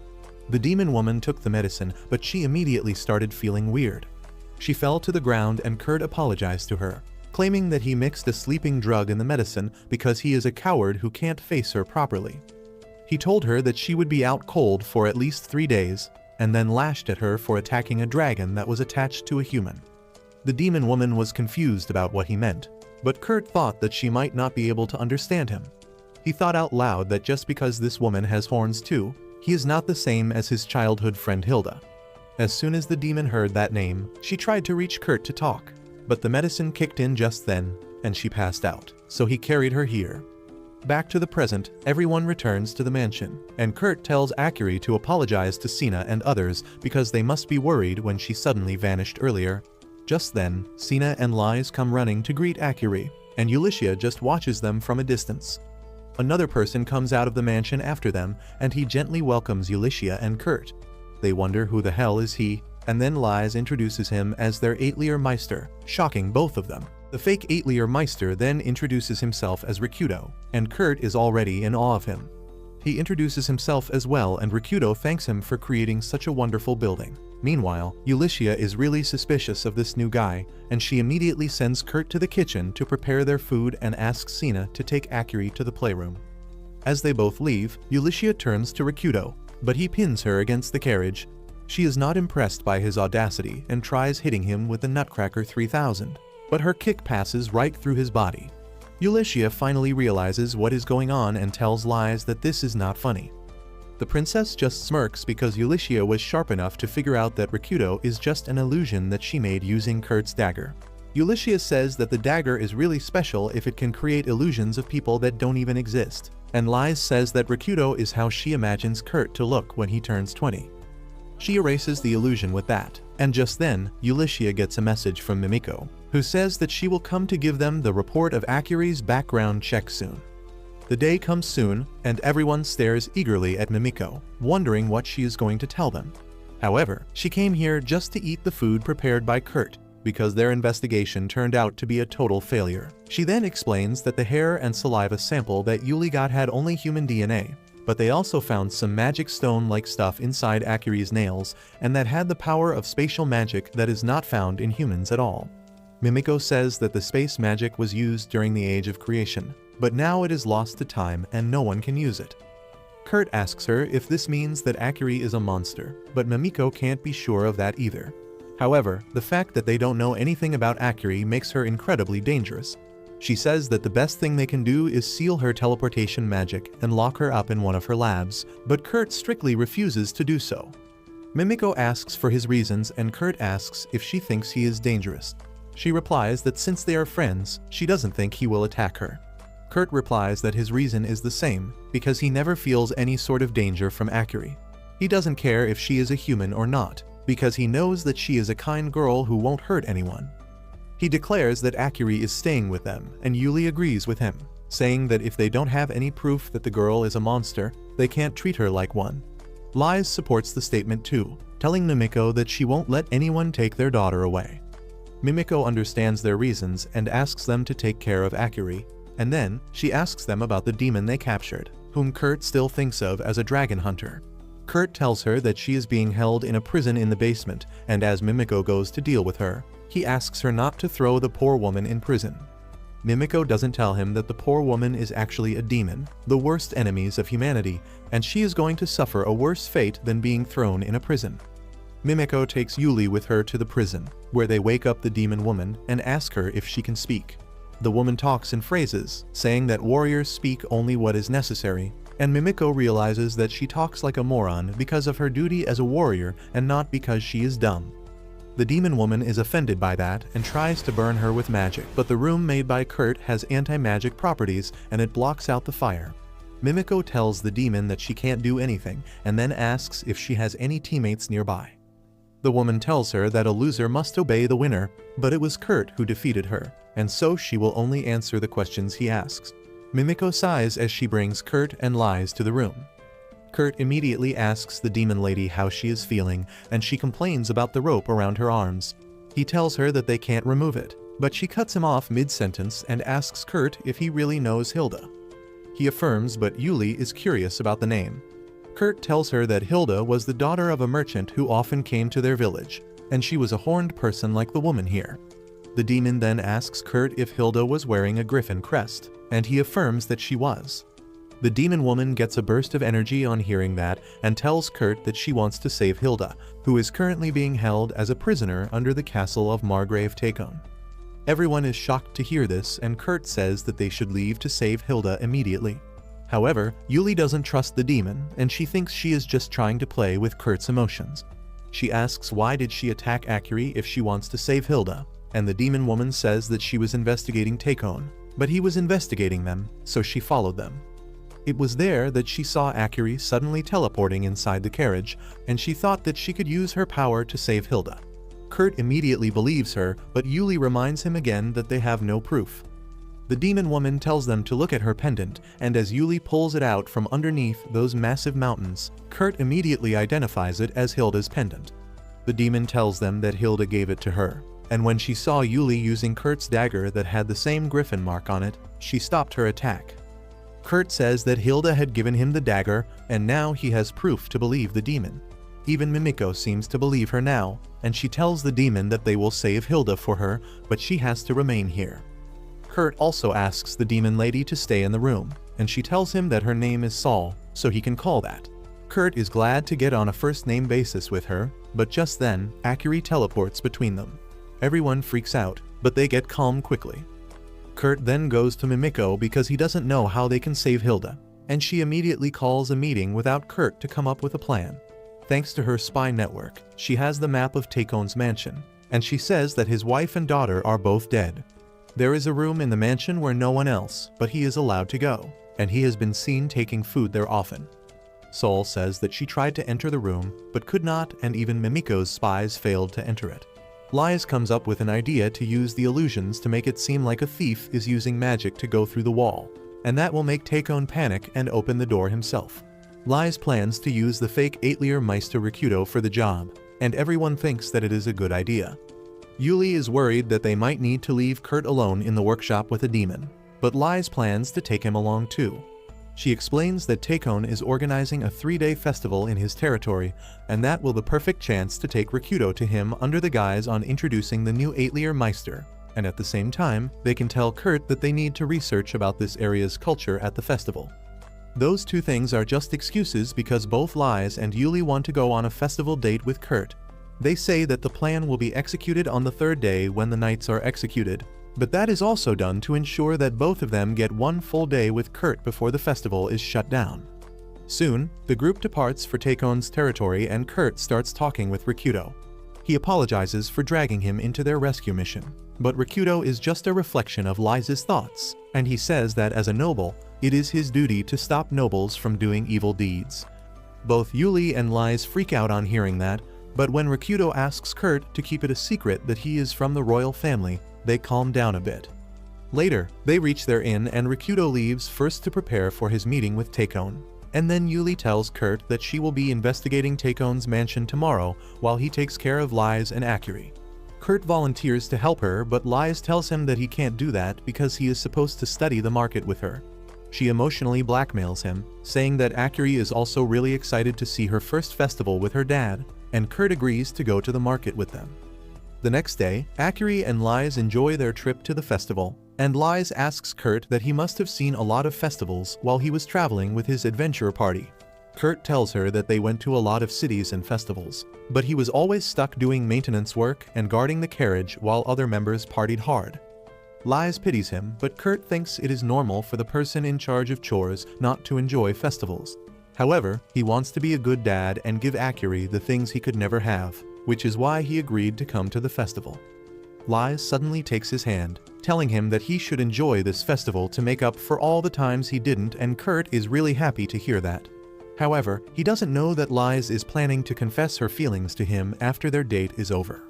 The demon woman took the medicine, but she immediately started feeling weird. She fell to the ground and Kurt apologized to her, claiming that he mixed a sleeping drug in the medicine because he is a coward who can't face her properly. He told her that she would be out cold for at least 3 days, and then lashed at her for attacking a dragon that was attached to a human. The demon woman was confused about what he meant, but Kurt thought that she might not be able to understand him. He thought out loud that just because this woman has horns too, he is not the same as his childhood friend Hilda. As soon as the demon heard that name, she tried to reach Kurt to talk, but the medicine kicked in just then, and she passed out, so he carried her here. Back to the present, everyone returns to the mansion, and Kurt tells Akiri to apologize to Sina and others because they must be worried when she suddenly vanished earlier. Just then, Sina and Lies come running to greet Akiri, and Ulyssia just watches them from a distance. Another person comes out of the mansion after them, and he gently welcomes Ulyssia and Kurt. They wonder who the hell is he, and then Lies introduces him as their Atelier Meister, shocking both of them. The fake Atelier Meister then introduces himself as Rikudo, and Kurt is already in awe of him. He introduces himself as well, and Rikudo thanks him for creating such a wonderful building. Meanwhile, Ulyssia is really suspicious of this new guy, and she immediately sends Kurt to the kitchen to prepare their food and asks Sina to take Akiri to the playroom. As they both leave, Ulyssia turns to Rikudo, but he pins her against the carriage. She is not impressed by his audacity and tries hitting him with the Nutcracker 3000, but her kick passes right through his body. Ulyssia finally realizes what is going on and tells Lies that this is not funny. The princess just smirks because Ulyssia was sharp enough to figure out that Rikudo is just an illusion that she made using Kurt's dagger. Ulyssia says that the dagger is really special if it can create illusions of people that don't even exist, and Lies says that Rikudo is how she imagines Kurt to look when he turns 20. She erases the illusion with that, and just then, Ulyssia gets a message from Mimiko, who says that she will come to give them the report of Akiri's background check soon. The day comes soon, and everyone stares eagerly at Mimiko, wondering what she is going to tell them. However, she came here just to eat the food prepared by Kurt, because their investigation turned out to be a total failure. She then explains that the hair and saliva sample that Yuli got had only human DNA, but they also found some magic stone-like stuff inside Akiri's nails, and that had the power of spatial magic that is not found in humans at all. Mimiko says that the space magic was used during the Age of Creation, but now it is lost to time and no one can use it. Kurt asks her if this means that Akiri is a monster, but Mimiko can't be sure of that either. However, the fact that they don't know anything about Akiri makes her incredibly dangerous. She says that the best thing they can do is seal her teleportation magic and lock her up in one of her labs, but Kurt strictly refuses to do so. Mimiko asks for his reasons and Kurt asks if she thinks he is dangerous. She replies that since they are friends, she doesn't think he will attack her. Kurt replies that his reason is the same, because he never feels any sort of danger from Akiri. He doesn't care if she is a human or not, because he knows that she is a kind girl who won't hurt anyone. He declares that Akiri is staying with them, and Yuli agrees with him, saying that if they don't have any proof that the girl is a monster, they can't treat her like one. Lies supports the statement too, telling Mimiko that she won't let anyone take their daughter away. Mimiko understands their reasons and asks them to take care of Akiri, and then she asks them about the demon they captured, whom Kurt still thinks of as a dragon hunter. Kurt tells her that she is being held in a prison in the basement, and as Mimiko goes to deal with her, he asks her not to throw the poor woman in prison. Mimiko doesn't tell him that the poor woman is actually a demon, the worst enemies of humanity, and she is going to suffer a worse fate than being thrown in a prison. Mimiko takes Yuli with her to the prison, where they wake up the demon woman and ask her if she can speak. The woman talks in phrases, saying that warriors speak only what is necessary, and Mimiko realizes that she talks like a moron because of her duty as a warrior and not because she is dumb. The demon woman is offended by that and tries to burn her with magic, but the room made by Kurt has anti-magic properties and it blocks out the fire. Mimiko tells the demon that she can't do anything and then asks if she has any teammates nearby. The woman tells her that a loser must obey the winner, but it was Kurt who defeated her, and so she will only answer the questions he asks. Mimiko sighs as she brings Kurt and Lies to the room. Kurt immediately asks the demon lady how she is feeling, and she complains about the rope around her arms. He tells her that they can't remove it, but she cuts him off mid-sentence and asks Kurt if he really knows Hilda. He affirms, but Yuli is curious about the name. Kurt tells her that Hilda was the daughter of a merchant who often came to their village, and she was a horned person like the woman here. The demon then asks Kurt if Hilda was wearing a griffin crest, and he affirms that she was. The demon woman gets a burst of energy on hearing that and tells Kurt that she wants to save Hilda, who is currently being held as a prisoner under the castle of Margrave Takon. Everyone is shocked to hear this, and Kurt says that they should leave to save Hilda immediately. However, Yuli doesn't trust the demon, and she thinks she is just trying to play with Kurt's emotions. She asks why did she attack Akiri if she wants to save Hilda, and the demon woman says that she was investigating Takon, but he was investigating them, so she followed them. It was there that she saw Akiri suddenly teleporting inside the carriage, and she thought that she could use her power to save Hilda. Kurt immediately believes her, but Yuli reminds him again that they have no proof. The demon woman tells them to look at her pendant, and as Yuli pulls it out from underneath those massive mountains, Kurt immediately identifies it as Hilda's pendant. The demon tells them that Hilda gave it to her, and when she saw Yuli using Kurt's dagger that had the same griffin mark on it, she stopped her attack. Kurt says that Hilda had given him the dagger, and now he has proof to believe the demon. Even Mimiko seems to believe her now, and she tells the demon that they will save Hilda for her, but she has to remain here. Kurt also asks the demon lady to stay in the room, and she tells him that her name is Saul, so he can call that. Kurt is glad to get on a first-name basis with her, but just then, Akiri teleports between them. Everyone freaks out, but they get calm quickly. Kurt then goes to Mimiko because he doesn't know how they can save Hilda, and she immediately calls a meeting without Kurt to come up with a plan. Thanks to her spy network, she has the map of Takon's mansion, and she says that his wife and daughter are both dead. There is a room in the mansion where no one else, but he is allowed to go, and he has been seen taking food there often. Sol says that she tried to enter the room, but could not, and even Mimiko's spies failed to enter it. Lies comes up with an idea to use the illusions to make it seem like a thief is using magic to go through the wall, and that will make Takon panic and open the door himself. Lies plans to use the fake Atelier Master Pike for the job, and everyone thinks that it is a good idea. Yuli is worried that they might need to leave Kurt alone in the workshop with a demon, but Lies plans to take him along too. She explains that Takon is organizing a 3-day festival in his territory, and that will be the perfect chance to take Rakuto to him under the guise on introducing the new Atelier Meister, and at the same time, they can tell Kurt that they need to research about this area's culture at the festival. Those two things are just excuses because both Lies and Yuli want to go on a festival date with Kurt. They say that the plan will be executed on the third day when the knights are executed, but that is also done to ensure that both of them get one full day with Kurt before the festival is shut down. Soon, the group departs for Takon's territory and Kurt starts talking with Rikudo. He apologizes for dragging him into their rescue mission, but Rikudo is just a reflection of Lies' thoughts, and he says that as a noble, it is his duty to stop nobles from doing evil deeds. Both Yuli and Lies freak out on hearing that, but when Rikudo asks Kurt to keep it a secret that he is from the royal family, they calm down a bit. Later, they reach their inn and Rikudo leaves first to prepare for his meeting with Takon. And then Yuli tells Kurt that she will be investigating Takon's mansion tomorrow while he takes care of Lies and Akiri. Kurt volunteers to help her, but Lies tells him that he can't do that because he is supposed to study the market with her. She emotionally blackmails him, saying that Akiri is also really excited to see her first festival with her dad, and Kurt agrees to go to the market with them. The next day, Akiri and Lies enjoy their trip to the festival, and Lies asks Kurt that he must have seen a lot of festivals while he was traveling with his adventure party. Kurt tells her that they went to a lot of cities and festivals, but he was always stuck doing maintenance work and guarding the carriage while other members partied hard. Lies pities him, but Kurt thinks it is normal for the person in charge of chores not to enjoy festivals. However, he wants to be a good dad and give Akiri the things he could never have, which is why he agreed to come to the festival. Lies suddenly takes his hand, telling him that he should enjoy this festival to make up for all the times he didn't, and Kurt is really happy to hear that. However, he doesn't know that Lies is planning to confess her feelings to him after their date is over.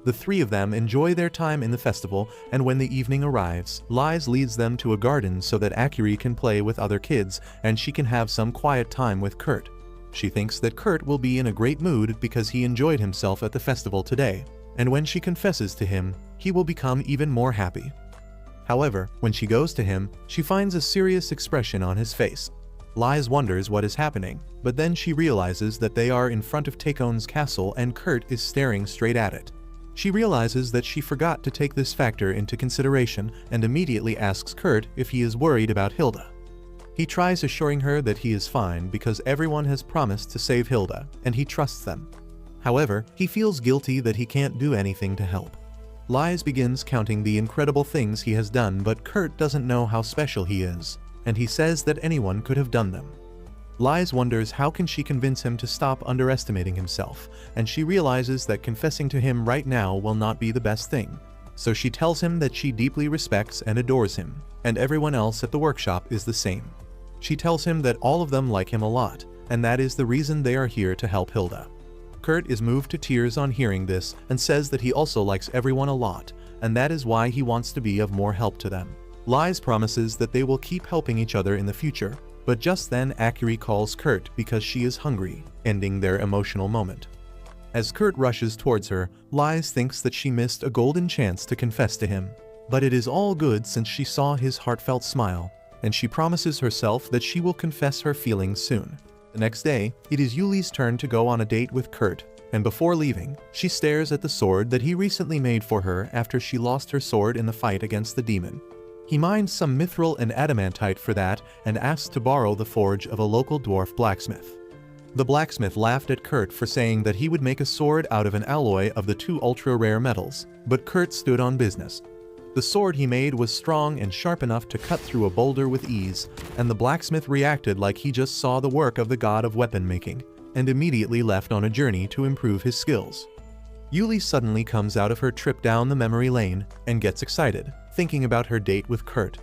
The three of them enjoy their time in the festival, and when the evening arrives, Lies leads them to a garden so that Akiri can play with other kids and she can have some quiet time with Kurt. She thinks that Kurt will be in a great mood because he enjoyed himself at the festival today, and when she confesses to him, he will become even more happy. However, when she goes to him, she finds a serious expression on his face. Lies wonders what is happening, but then she realizes that they are in front of Takon's castle and Kurt is staring straight at it. She realizes that she forgot to take this factor into consideration and immediately asks Kurt if he is worried about Hilda. He tries assuring her that he is fine because everyone has promised to save Hilda, and he trusts them. However, he feels guilty that he can't do anything to help. Lies begins counting the incredible things he has done, but Kurt doesn't know how special he is, and he says that anyone could have done them. Lies wonders how can she convince him to stop underestimating himself, and she realizes that confessing to him right now will not be the best thing. So she tells him that she deeply respects and adores him, and everyone else at the workshop is the same. She tells him that all of them like him a lot, and that is the reason they are here to help Hilda. Kurt is moved to tears on hearing this and says that he also likes everyone a lot, and that is why he wants to be of more help to them. Lies promises that they will keep helping each other in the future, but just then Akiri calls Kurt because she is hungry, ending their emotional moment. As Kurt rushes towards her, Lies thinks that she missed a golden chance to confess to him. But it is all good since she saw his heartfelt smile, and she promises herself that she will confess her feelings soon. The next day, it is Yuli's turn to go on a date with Kurt, and before leaving, she stares at the sword that he recently made for her after she lost her sword in the fight against the demon. He mines some mithril and adamantite for that and asks to borrow the forge of a local dwarf blacksmith. The blacksmith laughed at Kurt for saying that he would make a sword out of an alloy of the two ultra-rare metals, but Kurt stood on business. The sword he made was strong and sharp enough to cut through a boulder with ease, and the blacksmith reacted like he just saw the work of the god of weapon making, and immediately left on a journey to improve his skills. Yuli suddenly comes out of her trip down the memory lane and gets excited, thinking about her date with Kurt.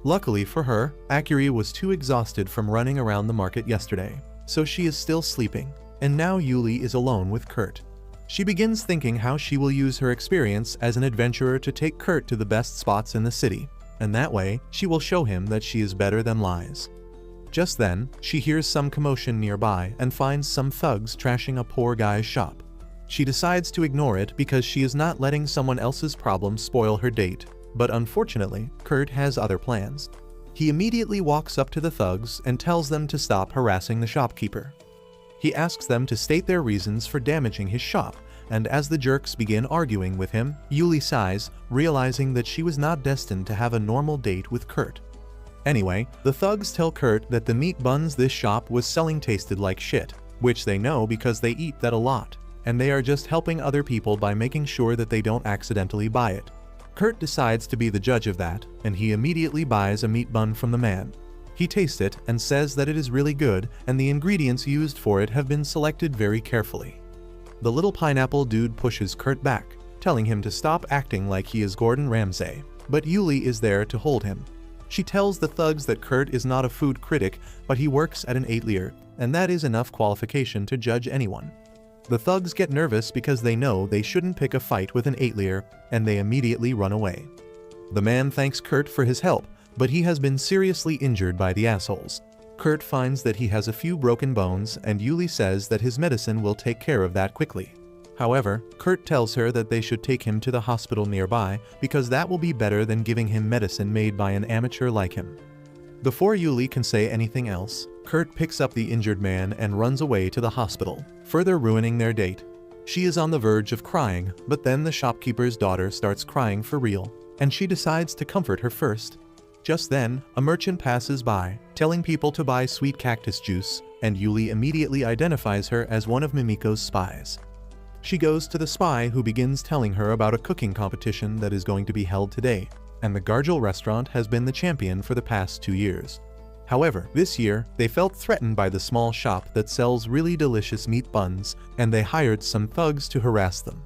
Luckily for her, Akiri was too exhausted from running around the market yesterday, so she is still sleeping, and now Yuli is alone with Kurt. She begins thinking how she will use her experience as an adventurer to take Kurt to the best spots in the city, and that way she will show him that she is better than Lies. Just then, she hears some commotion nearby and finds some thugs trashing a poor guy's shop. She decides to ignore it because she is not letting someone else's problems spoil her date, but unfortunately, Kurt has other plans. He immediately walks up to the thugs and tells them to stop harassing the shopkeeper. He asks them to state their reasons for damaging his shop, and as the jerks begin arguing with him, Yuli sighs, realizing that she was not destined to have a normal date with Kurt. Anyway, the thugs tell Kurt that the meat buns this shop was selling tasted like shit, which they know because they eat that a lot, and they are just helping other people by making sure that they don't accidentally buy it. Kurt decides to be the judge of that, and he immediately buys a meat bun from the man. He tastes it and says that it is really good and the ingredients used for it have been selected very carefully. The little pineapple dude pushes Kurt back, telling him to stop acting like he is Gordon Ramsay, but Yuli is there to hold him. She tells the thugs that Kurt is not a food critic, but he works at an atelier, and that is enough qualification to judge anyone. The thugs get nervous because they know they shouldn't pick a fight with an atelier, and they immediately run away. The man thanks Kurt for his help, but he has been seriously injured by the assholes. Kurt finds that he has a few broken bones, and Yuli says that his medicine will take care of that quickly. However, Kurt tells her that they should take him to the hospital nearby because that will be better than giving him medicine made by an amateur like him. Before Yuli can say anything else, Kurt picks up the injured man and runs away to the hospital, further ruining their date. She is on the verge of crying, but then the shopkeeper's daughter starts crying for real, and she decides to comfort her first. Just then, a merchant passes by, telling people to buy sweet cactus juice, and Yuli immediately identifies her as one of Mimiko's spies. She goes to the spy who begins telling her about a cooking competition that is going to be held today, and the Gargel restaurant has been the champion for the past 2 years. However, this year, they felt threatened by the small shop that sells really delicious meat buns, and they hired some thugs to harass them.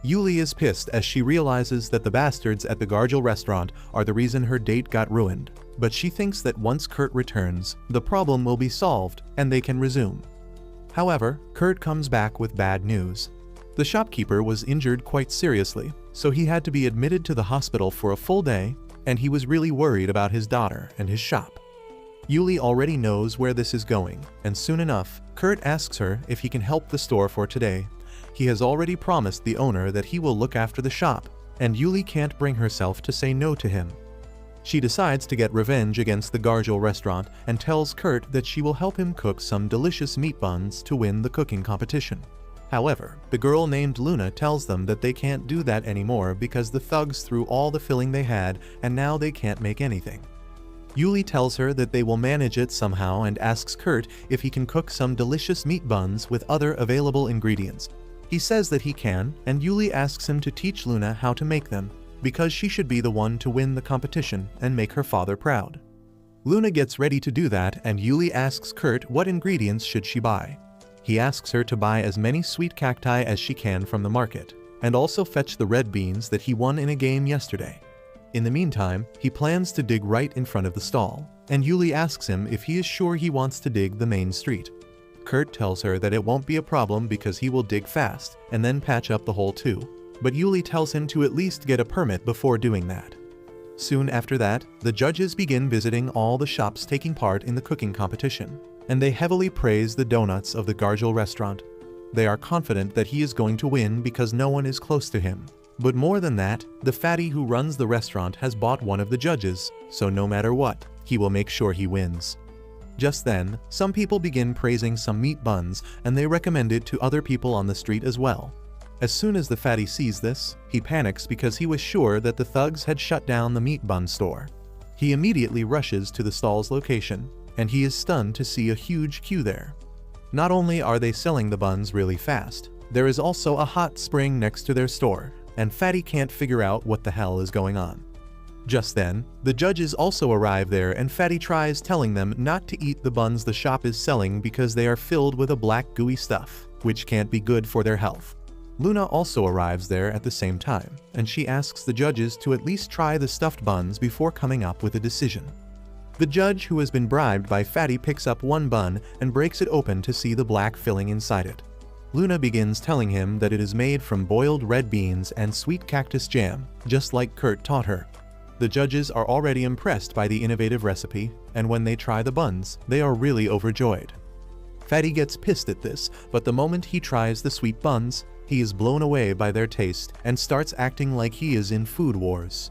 Yuli is pissed as she realizes that the bastards at the Gargel restaurant are the reason her date got ruined, but she thinks that once Kurt returns, the problem will be solved and they can resume. However, Kurt comes back with bad news. The shopkeeper was injured quite seriously, so he had to be admitted to the hospital for a full day, and he was really worried about his daughter and his shop. Yuli already knows where this is going, and soon enough, Kurt asks her if he can help the store for today. He has already promised the owner that he will look after the shop, and Yuli can't bring herself to say no to him. She decides to get revenge against the Gargel restaurant and tells Kurt that she will help him cook some delicious meat buns to win the cooking competition. However, the girl named Luna tells them that they can't do that anymore because the thugs threw all the filling they had and now they can't make anything. Yuli tells her that they will manage it somehow and asks Kurt if he can cook some delicious meat buns with other available ingredients. He says that he can, and Yuli asks him to teach Luna how to make them, because she should be the one to win the competition and make her father proud. Luna gets ready to do that, and Yuli asks Kurt what ingredients should she buy. He asks her to buy as many sweet cacti as she can from the market, and also fetch the red beans that he won in a game yesterday. In the meantime, he plans to dig right in front of the stall, and Yuli asks him if he is sure he wants to dig the main street. Kurt tells her that it won't be a problem because he will dig fast and then patch up the hole too, but Yuli tells him to at least get a permit before doing that. Soon after that, the judges begin visiting all the shops taking part in the cooking competition, and they heavily praise the donuts of the Gargel restaurant. They are confident that he is going to win because no one is close to him. But more than that, the fatty who runs the restaurant has bought one of the judges, so no matter what, he will make sure he wins. Just then, some people begin praising some meat buns, and they recommend it to other people on the street as well. As soon as the fatty sees this, he panics because he was sure that the thugs had shut down the meat bun store. He immediately rushes to the stall's location, and he is stunned to see a huge queue there. Not only are they selling the buns really fast, there is also a hot spring next to their store, and Fatty can't figure out what the hell is going on. Just then, the judges also arrive there, and Fatty tries telling them not to eat the buns the shop is selling because they are filled with a black gooey stuff, which can't be good for their health. Luna also arrives there at the same time, and she asks the judges to at least try the stuffed buns before coming up with a decision. The judge who has been bribed by Fatty picks up one bun and breaks it open to see the black filling inside it. Luna begins telling him that it is made from boiled red beans and sweet cactus jam, just like Kurt taught her. The judges are already impressed by the innovative recipe, and when they try the buns, they are really overjoyed. Fatty gets pissed at this, but the moment he tries the sweet buns, he is blown away by their taste and starts acting like he is in Food Wars.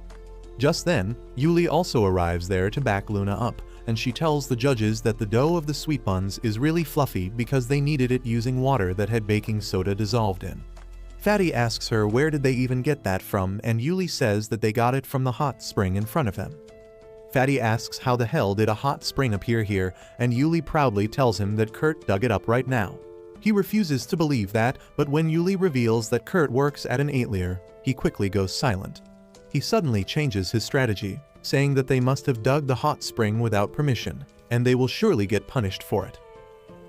Just then, Yuli also arrives there to back Luna up, and she tells the judges that the dough of the sweet buns is really fluffy because they kneaded it using water that had baking soda dissolved in. Fatty asks her where did they even get that from, and Yuli says that they got it from the hot spring in front of them. Fatty asks how the hell did a hot spring appear here, and Yuli proudly tells him that Kurt dug it up right now. He refuses to believe that, but when Yuli reveals that Kurt works at an atelier, he quickly goes silent. He suddenly changes his strategy, saying that they must have dug the hot spring without permission, and they will surely get punished for it.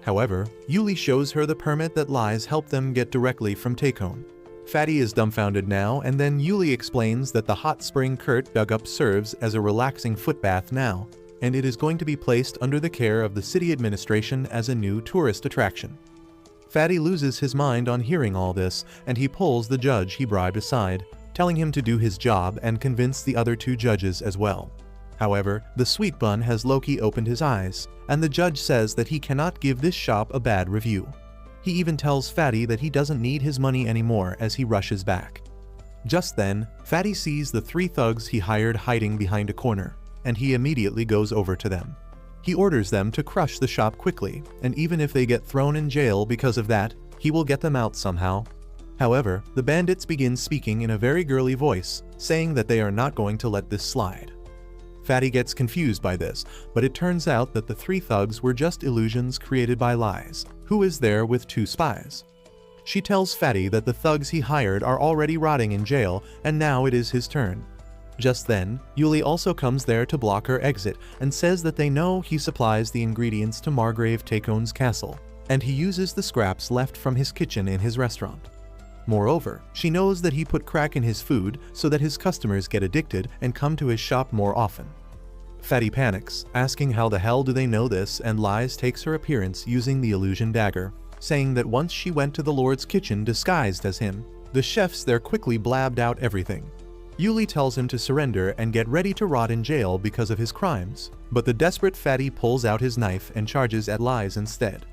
However, Yuli shows her the permit that Lies helped them get directly from Takon. Fatty is dumbfounded now, and then Yuli explains that the hot spring Kurt dug up serves as a relaxing footbath now, and it is going to be placed under the care of the city administration as a new tourist attraction. Fatty loses his mind on hearing all this, and he pulls the judge he bribed aside, telling him to do his job and convince the other two judges as well. However, the sweet bun has low-key opened his eyes, and the judge says that he cannot give this shop a bad review. He even tells Fatty that he doesn't need his money anymore as he rushes back. Just then, Fatty sees the three thugs he hired hiding behind a corner, and he immediately goes over to them. He orders them to crush the shop quickly, and even if they get thrown in jail because of that, he will get them out somehow. However, the bandits begin speaking in a very girly voice, saying that they are not going to let this slide. Fatty gets confused by this, but it turns out that the three thugs were just illusions created by Lies, who is there with two spies. She tells Fatty that the thugs he hired are already rotting in jail, and now it is his turn. Just then, Yuli also comes there to block her exit and says that they know he supplies the ingredients to Margrave Takon's castle, and he uses the scraps left from his kitchen in his restaurant. Moreover, she knows that he put crack in his food so that his customers get addicted and come to his shop more often. Fatty panics, asking how the hell do they know this, and Lies takes her appearance using the illusion dagger, saying that once she went to the Lord's kitchen disguised as him, the chefs there quickly blabbed out everything. Yuli tells him to surrender and get ready to rot in jail because of his crimes, but the desperate Fatty pulls out his knife and charges at Lies instead.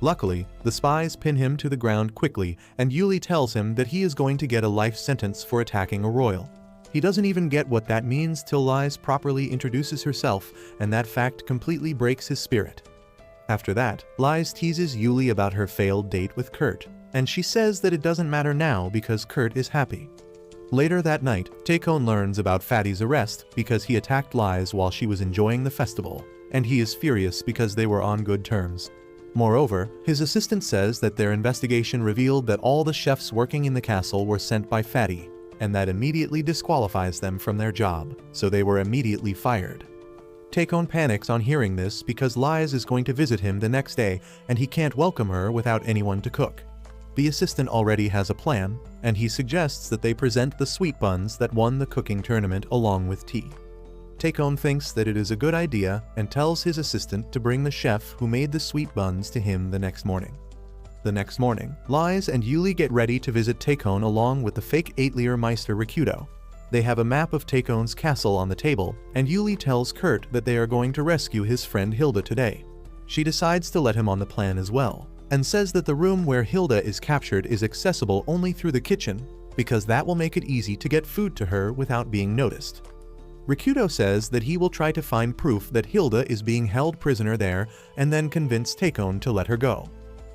Luckily, the spies pin him to the ground quickly, and Yuli tells him that he is going to get a life sentence for attacking a royal. He doesn't even get what that means till Lies properly introduces herself, and that fact completely breaks his spirit. After that, Lies teases Yuli about her failed date with Kurt, and she says that it doesn't matter now because Kurt is happy. Later that night, Takon learns about Fatty's arrest because he attacked Lies while she was enjoying the festival, and he is furious because they were on good terms. Moreover, his assistant says that their investigation revealed that all the chefs working in the castle were sent by Fatty, and that immediately disqualifies them from their job, so they were immediately fired. Takon panics on hearing this because Lies is going to visit him the next day, and he can't welcome her without anyone to cook. The assistant already has a plan, and he suggests that they present the sweet buns that won the cooking tournament along with tea. Takon thinks that it is a good idea and tells his assistant to bring the chef who made the sweet buns to him the next morning. The next morning, Lies and Yuli get ready to visit Takon along with the fake Atelier Master Rikudo. They have a map of Takon's castle on the table, and Yuli tells Kurt that they are going to rescue his friend Hilda today. She decides to let him on the plan as well, and says that the room where Hilda is captured is accessible only through the kitchen, because that will make it easy to get food to her without being noticed. Rikudo says that he will try to find proof that Hilda is being held prisoner there and then convince Takon to let her go.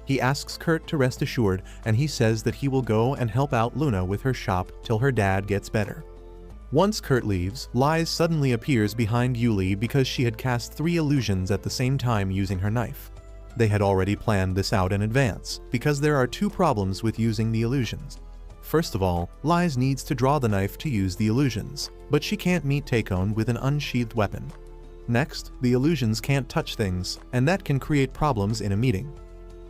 He asks Kurt to rest assured, and he says that he will go and help out Luna with her shop till her dad gets better. Once Kurt leaves, Lies suddenly appears behind Yuli because she had cast 3 illusions at the same time using her knife. They had already planned this out in advance, because there are 2 problems with using the illusions. First of all, Lies needs to draw the knife to use the illusions, but she can't meet Takon with an unsheathed weapon. Next, the illusions can't touch things, and that can create problems in a meeting.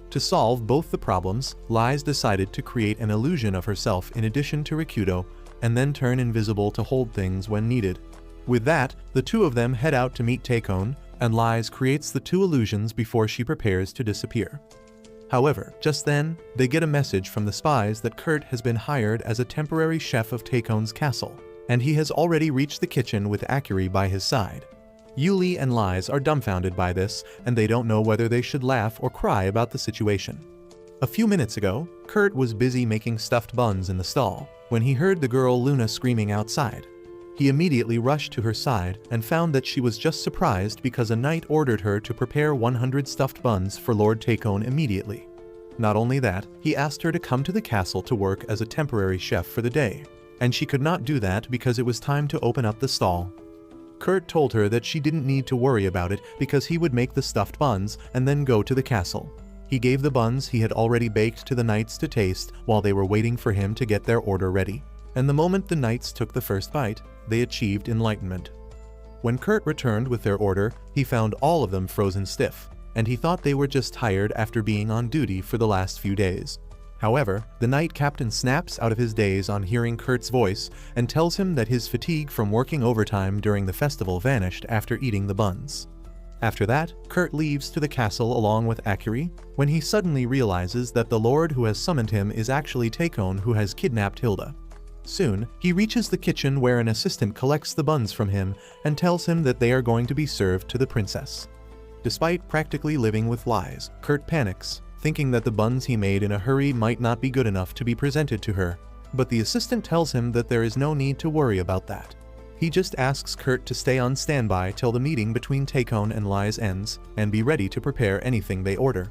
To solve both the problems, Lies decided to create an illusion of herself in addition to Rikudo, and then turn invisible to hold things when needed. With that, the 2 of them head out to meet Takon, and Lies creates the 2 illusions before she prepares to disappear. However, just then, they get a message from the spies that Kurt has been hired as a temporary chef of Takon's castle, and he has already reached the kitchen with Akiri by his side. Yuli and Lies are dumbfounded by this, and they don't know whether they should laugh or cry about the situation. A few minutes ago, Kurt was busy making stuffed buns in the stall, when he heard the girl Luna screaming outside. He immediately rushed to her side and found that she was just surprised because a knight ordered her to prepare 100 stuffed buns for Lord Takon immediately. Not only that, he asked her to come to the castle to work as a temporary chef for the day, and she could not do that because it was time to open up the stall. Kurt told her that she didn't need to worry about it because he would make the stuffed buns and then go to the castle. He gave the buns he had already baked to the knights to taste while they were waiting for him to get their order ready. And the moment the knights took the first bite, they achieved enlightenment. When Kurt returned with their order, he found all of them frozen stiff, and he thought they were just tired after being on duty for the last few days. However, the knight captain snaps out of his daze on hearing Kurt's voice and tells him that his fatigue from working overtime during the festival vanished after eating the buns. After that, Kurt leaves to the castle along with Akiri, when he suddenly realizes that the lord who has summoned him is actually Takon, who has kidnapped Hilda. Soon, he reaches the kitchen where an assistant collects the buns from him and tells him that they are going to be served to the princess. Despite practically living with lies, Kurt panics, thinking that the buns he made in a hurry might not be good enough to be presented to her, but the assistant tells him that there is no need to worry about that. He just asks Kurt to stay on standby till the meeting between Takon and Lies ends, and be ready to prepare anything they order.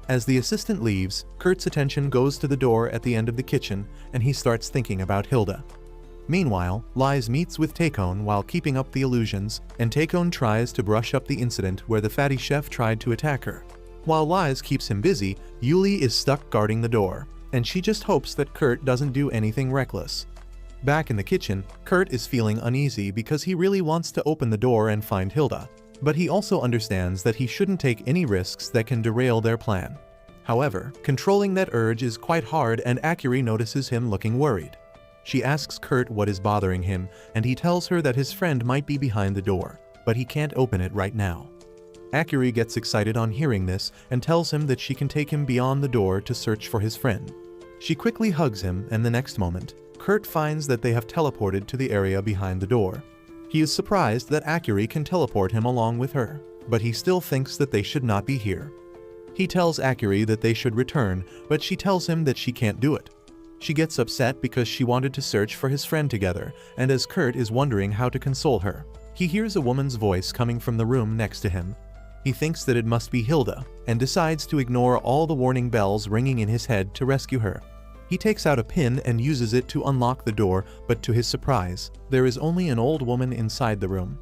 As the assistant leaves, Kurt's attention goes to the door at the end of the kitchen, and he starts thinking about Hilda. Meanwhile, Lies meets with Takon while keeping up the illusions, and Takon tries to brush up the incident where the fatty chef tried to attack her. While Lies keeps him busy, Yuli is stuck guarding the door, and she just hopes that Kurt doesn't do anything reckless. Back in the kitchen, Kurt is feeling uneasy because he really wants to open the door and find Hilda, but he also understands that he shouldn't take any risks that can derail their plan. However, controlling that urge is quite hard, and Akiri notices him looking worried. She asks Kurt what is bothering him, and he tells her that his friend might be behind the door, but he can't open it right now. Akiri gets excited on hearing this and tells him that she can take him beyond the door to search for his friend. She quickly hugs him, and the next moment, Kurt finds that they have teleported to the area behind the door. He is surprised that Akiri can teleport him along with her, but he still thinks that they should not be here. He tells Akiri that they should return, but she tells him that she can't do it. She gets upset because she wanted to search for his friend together, and as Kurt is wondering how to console her, he hears a woman's voice coming from the room next to him. He thinks that it must be Hilda, and decides to ignore all the warning bells ringing in his head to rescue her. He takes out a pin and uses it to unlock the door, but to his surprise, there is only an old woman inside the room.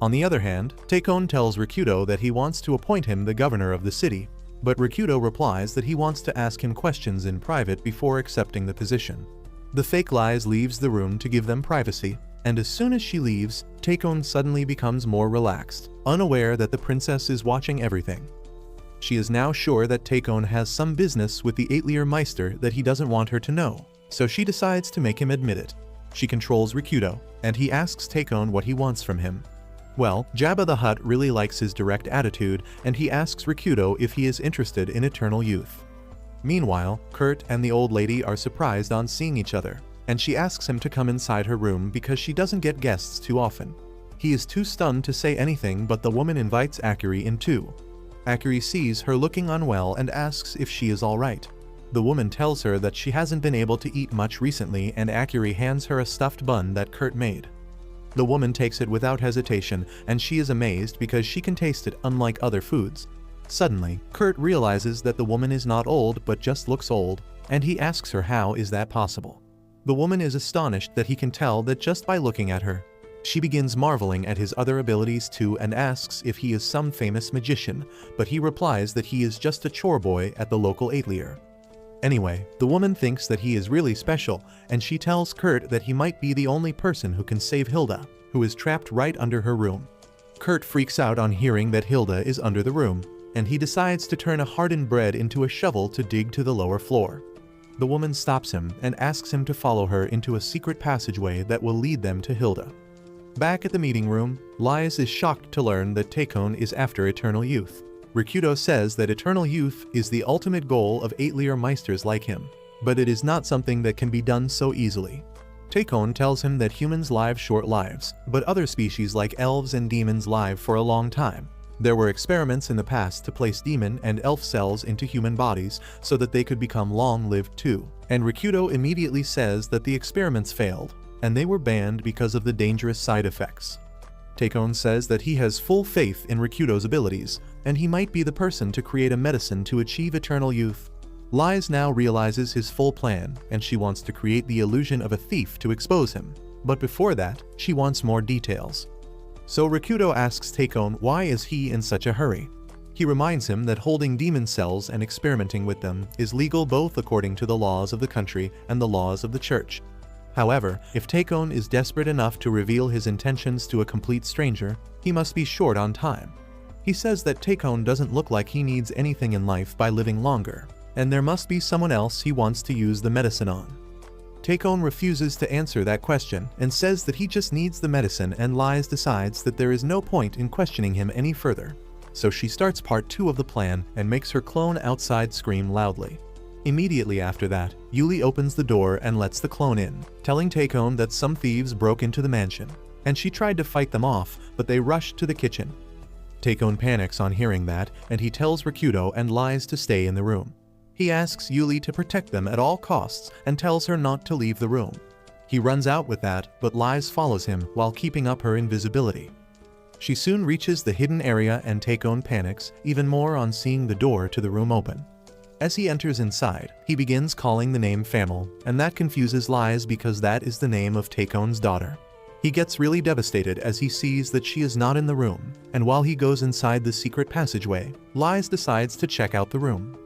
On the other hand, Takon tells Rikudo that he wants to appoint him the governor of the city, but Rikudo replies that he wants to ask him questions in private before accepting the position. The fake Lies leaves the room to give them privacy, and as soon as she leaves, Takon suddenly becomes more relaxed, unaware that the princess is watching everything. She is now sure that Takon has some business with the Atelier Meister that he doesn't want her to know, so she decides to make him admit it. She controls Rikudo, and he asks Takon what he wants from him. Well, Jabba the Hutt really likes his direct attitude, and he asks Rikudo if he is interested in eternal youth. Meanwhile, Kurt and the old lady are surprised on seeing each other, and she asks him to come inside her room because she doesn't get guests too often. He is too stunned to say anything, but the woman invites Akiri in too. Akiri sees her looking unwell and asks if she is alright. The woman tells her that she hasn't been able to eat much recently, and Akiri hands her a stuffed bun that Kurt made. The woman takes it without hesitation, and she is amazed because she can taste it unlike other foods. Suddenly, Kurt realizes that the woman is not old but just looks old, and he asks her how is that possible. The woman is astonished that he can tell that just by looking at her. She begins marveling at his other abilities too and asks if he is some famous magician, but he replies that he is just a chore boy at the local atelier. Anyway, the woman thinks that he is really special, and she tells Kurt that he might be the only person who can save Hilda, who is trapped right under her room. Kurt freaks out on hearing that Hilda is under the room, and he decides to turn a hardened bread into a shovel to dig to the lower floor. The woman stops him and asks him to follow her into a secret passageway that will lead them to Hilda. Back at the meeting room, Lies is shocked to learn that Takon is after eternal youth. Rikudo says that eternal youth is the ultimate goal of Atelier Meisters like him, but it is not something that can be done so easily. Takon tells him that humans live short lives, but other species like elves and demons live for a long time. There were experiments in the past to place demon and elf cells into human bodies so that they could become long-lived too, and Rikudo immediately says that the experiments failed, and they were banned because of the dangerous side effects. Takon says that he has full faith in Rikudo's abilities, and he might be the person to create a medicine to achieve eternal youth. Lies now realizes his full plan, and she wants to create the illusion of a thief to expose him, but before that, she wants more details. So Rakuto asks Takon why is he in such a hurry. He reminds him that holding demon cells and experimenting with them is legal both according to the laws of the country and the laws of the church. However, if Takon is desperate enough to reveal his intentions to a complete stranger, he must be short on time. He says that Takon doesn't look like he needs anything in life by living longer, and there must be someone else he wants to use the medicine on. Takon refuses to answer that question and says that he just needs the medicine, and Lies decides that there is no point in questioning him any further. So she starts part 2 of the plan and makes her clone outside scream loudly. Immediately after that, Yuli opens the door and lets the clone in, telling Takon that some thieves broke into the mansion, and she tried to fight them off, but they rushed to the kitchen. Takon panics on hearing that, and he tells Rakuto and Lies to stay in the room. He asks Yuli to protect them at all costs and tells her not to leave the room. He runs out with that, but Lies follows him while keeping up her invisibility. She soon reaches the hidden area and Takon panics even more on seeing the door to the room open. As he enters inside, he begins calling the name Famil, and that confuses Lies because that is the name of Takon's daughter. He gets really devastated as he sees that she is not in the room, and while he goes inside the secret passageway, Lies decides to check out the room.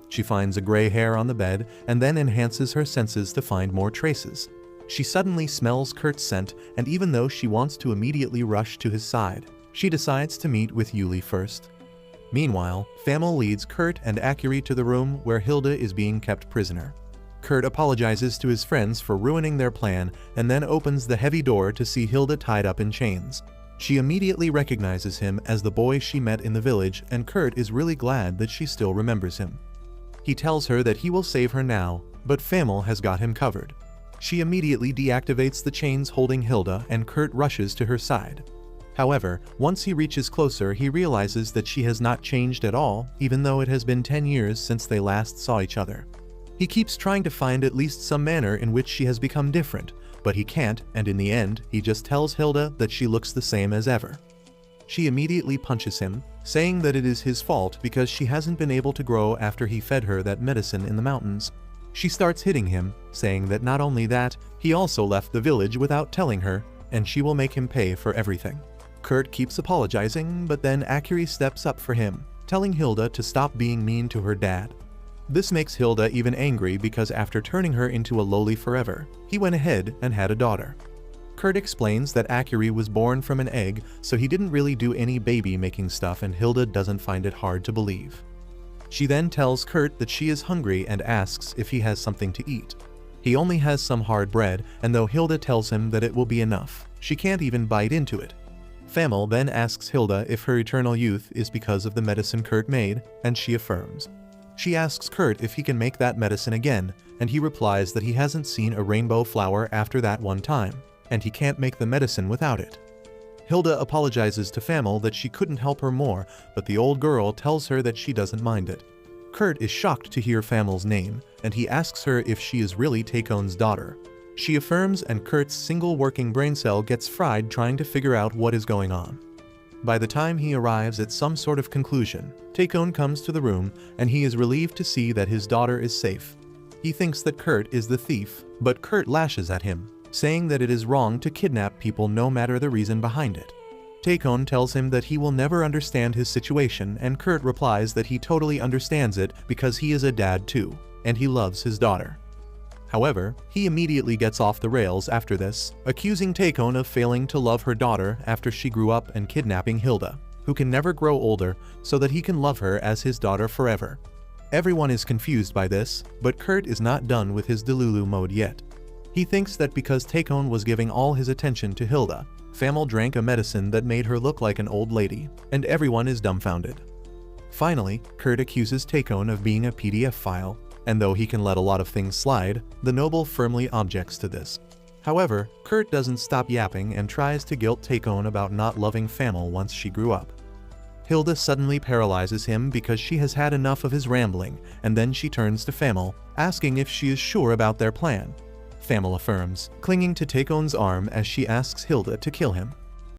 She finds a gray hair on the bed and then enhances her senses to find more traces. She suddenly smells Kurt's scent, and even though she wants to immediately rush to his side, she decides to meet with Yuli first. Meanwhile, Famil leads Kurt and Akiri to the room where Hilda is being kept prisoner. Kurt apologizes to his friends for ruining their plan and then opens the heavy door to see Hilda tied up in chains. She immediately recognizes him as the boy she met in the village, and Kurt is really glad that she still remembers him. He tells her that he will save her now, but Famil has got him covered. She immediately deactivates the chains holding Hilda, and Kurt rushes to her side. However, once he reaches closer, he realizes that she has not changed at all, even though it has been 10 years since they last saw each other. He keeps trying to find at least some manner in which she has become different, but he can't, and in the end, he just tells Hilda that she looks the same as ever. She immediately punches him, saying that it is his fault because she hasn't been able to grow after he fed her that medicine in the mountains. She starts hitting him, saying that not only that, he also left the village without telling her, and she will make him pay for everything. Kurt keeps apologizing, but then Akiri steps up for him, telling Hilda to stop being mean to her dad. This makes Hilda even angry because after turning her into a lowly forever, he went ahead and had a daughter. Kurt explains that Akiri was born from an egg, so he didn't really do any baby-making stuff, and Hilda doesn't find it hard to believe. She then tells Kurt that she is hungry and asks if he has something to eat. He only has some hard bread, and though Hilda tells him that it will be enough, she can't even bite into it. Famil then asks Hilda if her eternal youth is because of the medicine Kurt made, and she affirms. She asks Kurt if he can make that medicine again, and he replies that he hasn't seen a rainbow flower after that one time, and he can't make the medicine without it. Hilda apologizes to Famil that she couldn't help her more, but the old girl tells her that she doesn't mind it. Kurt is shocked to hear Famil's name, and he asks her if she is really Takon's daughter. She affirms, and Kurt's single working brain cell gets fried trying to figure out what is going on. By the time he arrives at some sort of conclusion, Takon comes to the room, and he is relieved to see that his daughter is safe. He thinks that Kurt is the thief, but Kurt lashes at him, saying that it is wrong to kidnap people no matter the reason behind it. Takon tells him that he will never understand his situation, and Kurt replies that he totally understands it because he is a dad too, and he loves his daughter. However, he immediately gets off the rails after this, accusing Takon of failing to love her daughter after she grew up and kidnapping Hilda, who can never grow older, so that he can love her as his daughter forever. Everyone is confused by this, but Kurt is not done with his Delulu mode yet. He thinks that because Takon was giving all his attention to Hilda, Famil drank a medicine that made her look like an old lady, and everyone is dumbfounded. Finally, Kurt accuses Takon of being a PDF file, and though he can let a lot of things slide, the noble firmly objects to this. However, Kurt doesn't stop yapping and tries to guilt Takon about not loving Famil once she grew up. Hilda suddenly paralyzes him because she has had enough of his rambling, and then she turns to Famil, asking if she is sure about their plan. Famil affirms, clinging to Takon's arm as she asks Hilda to kill him.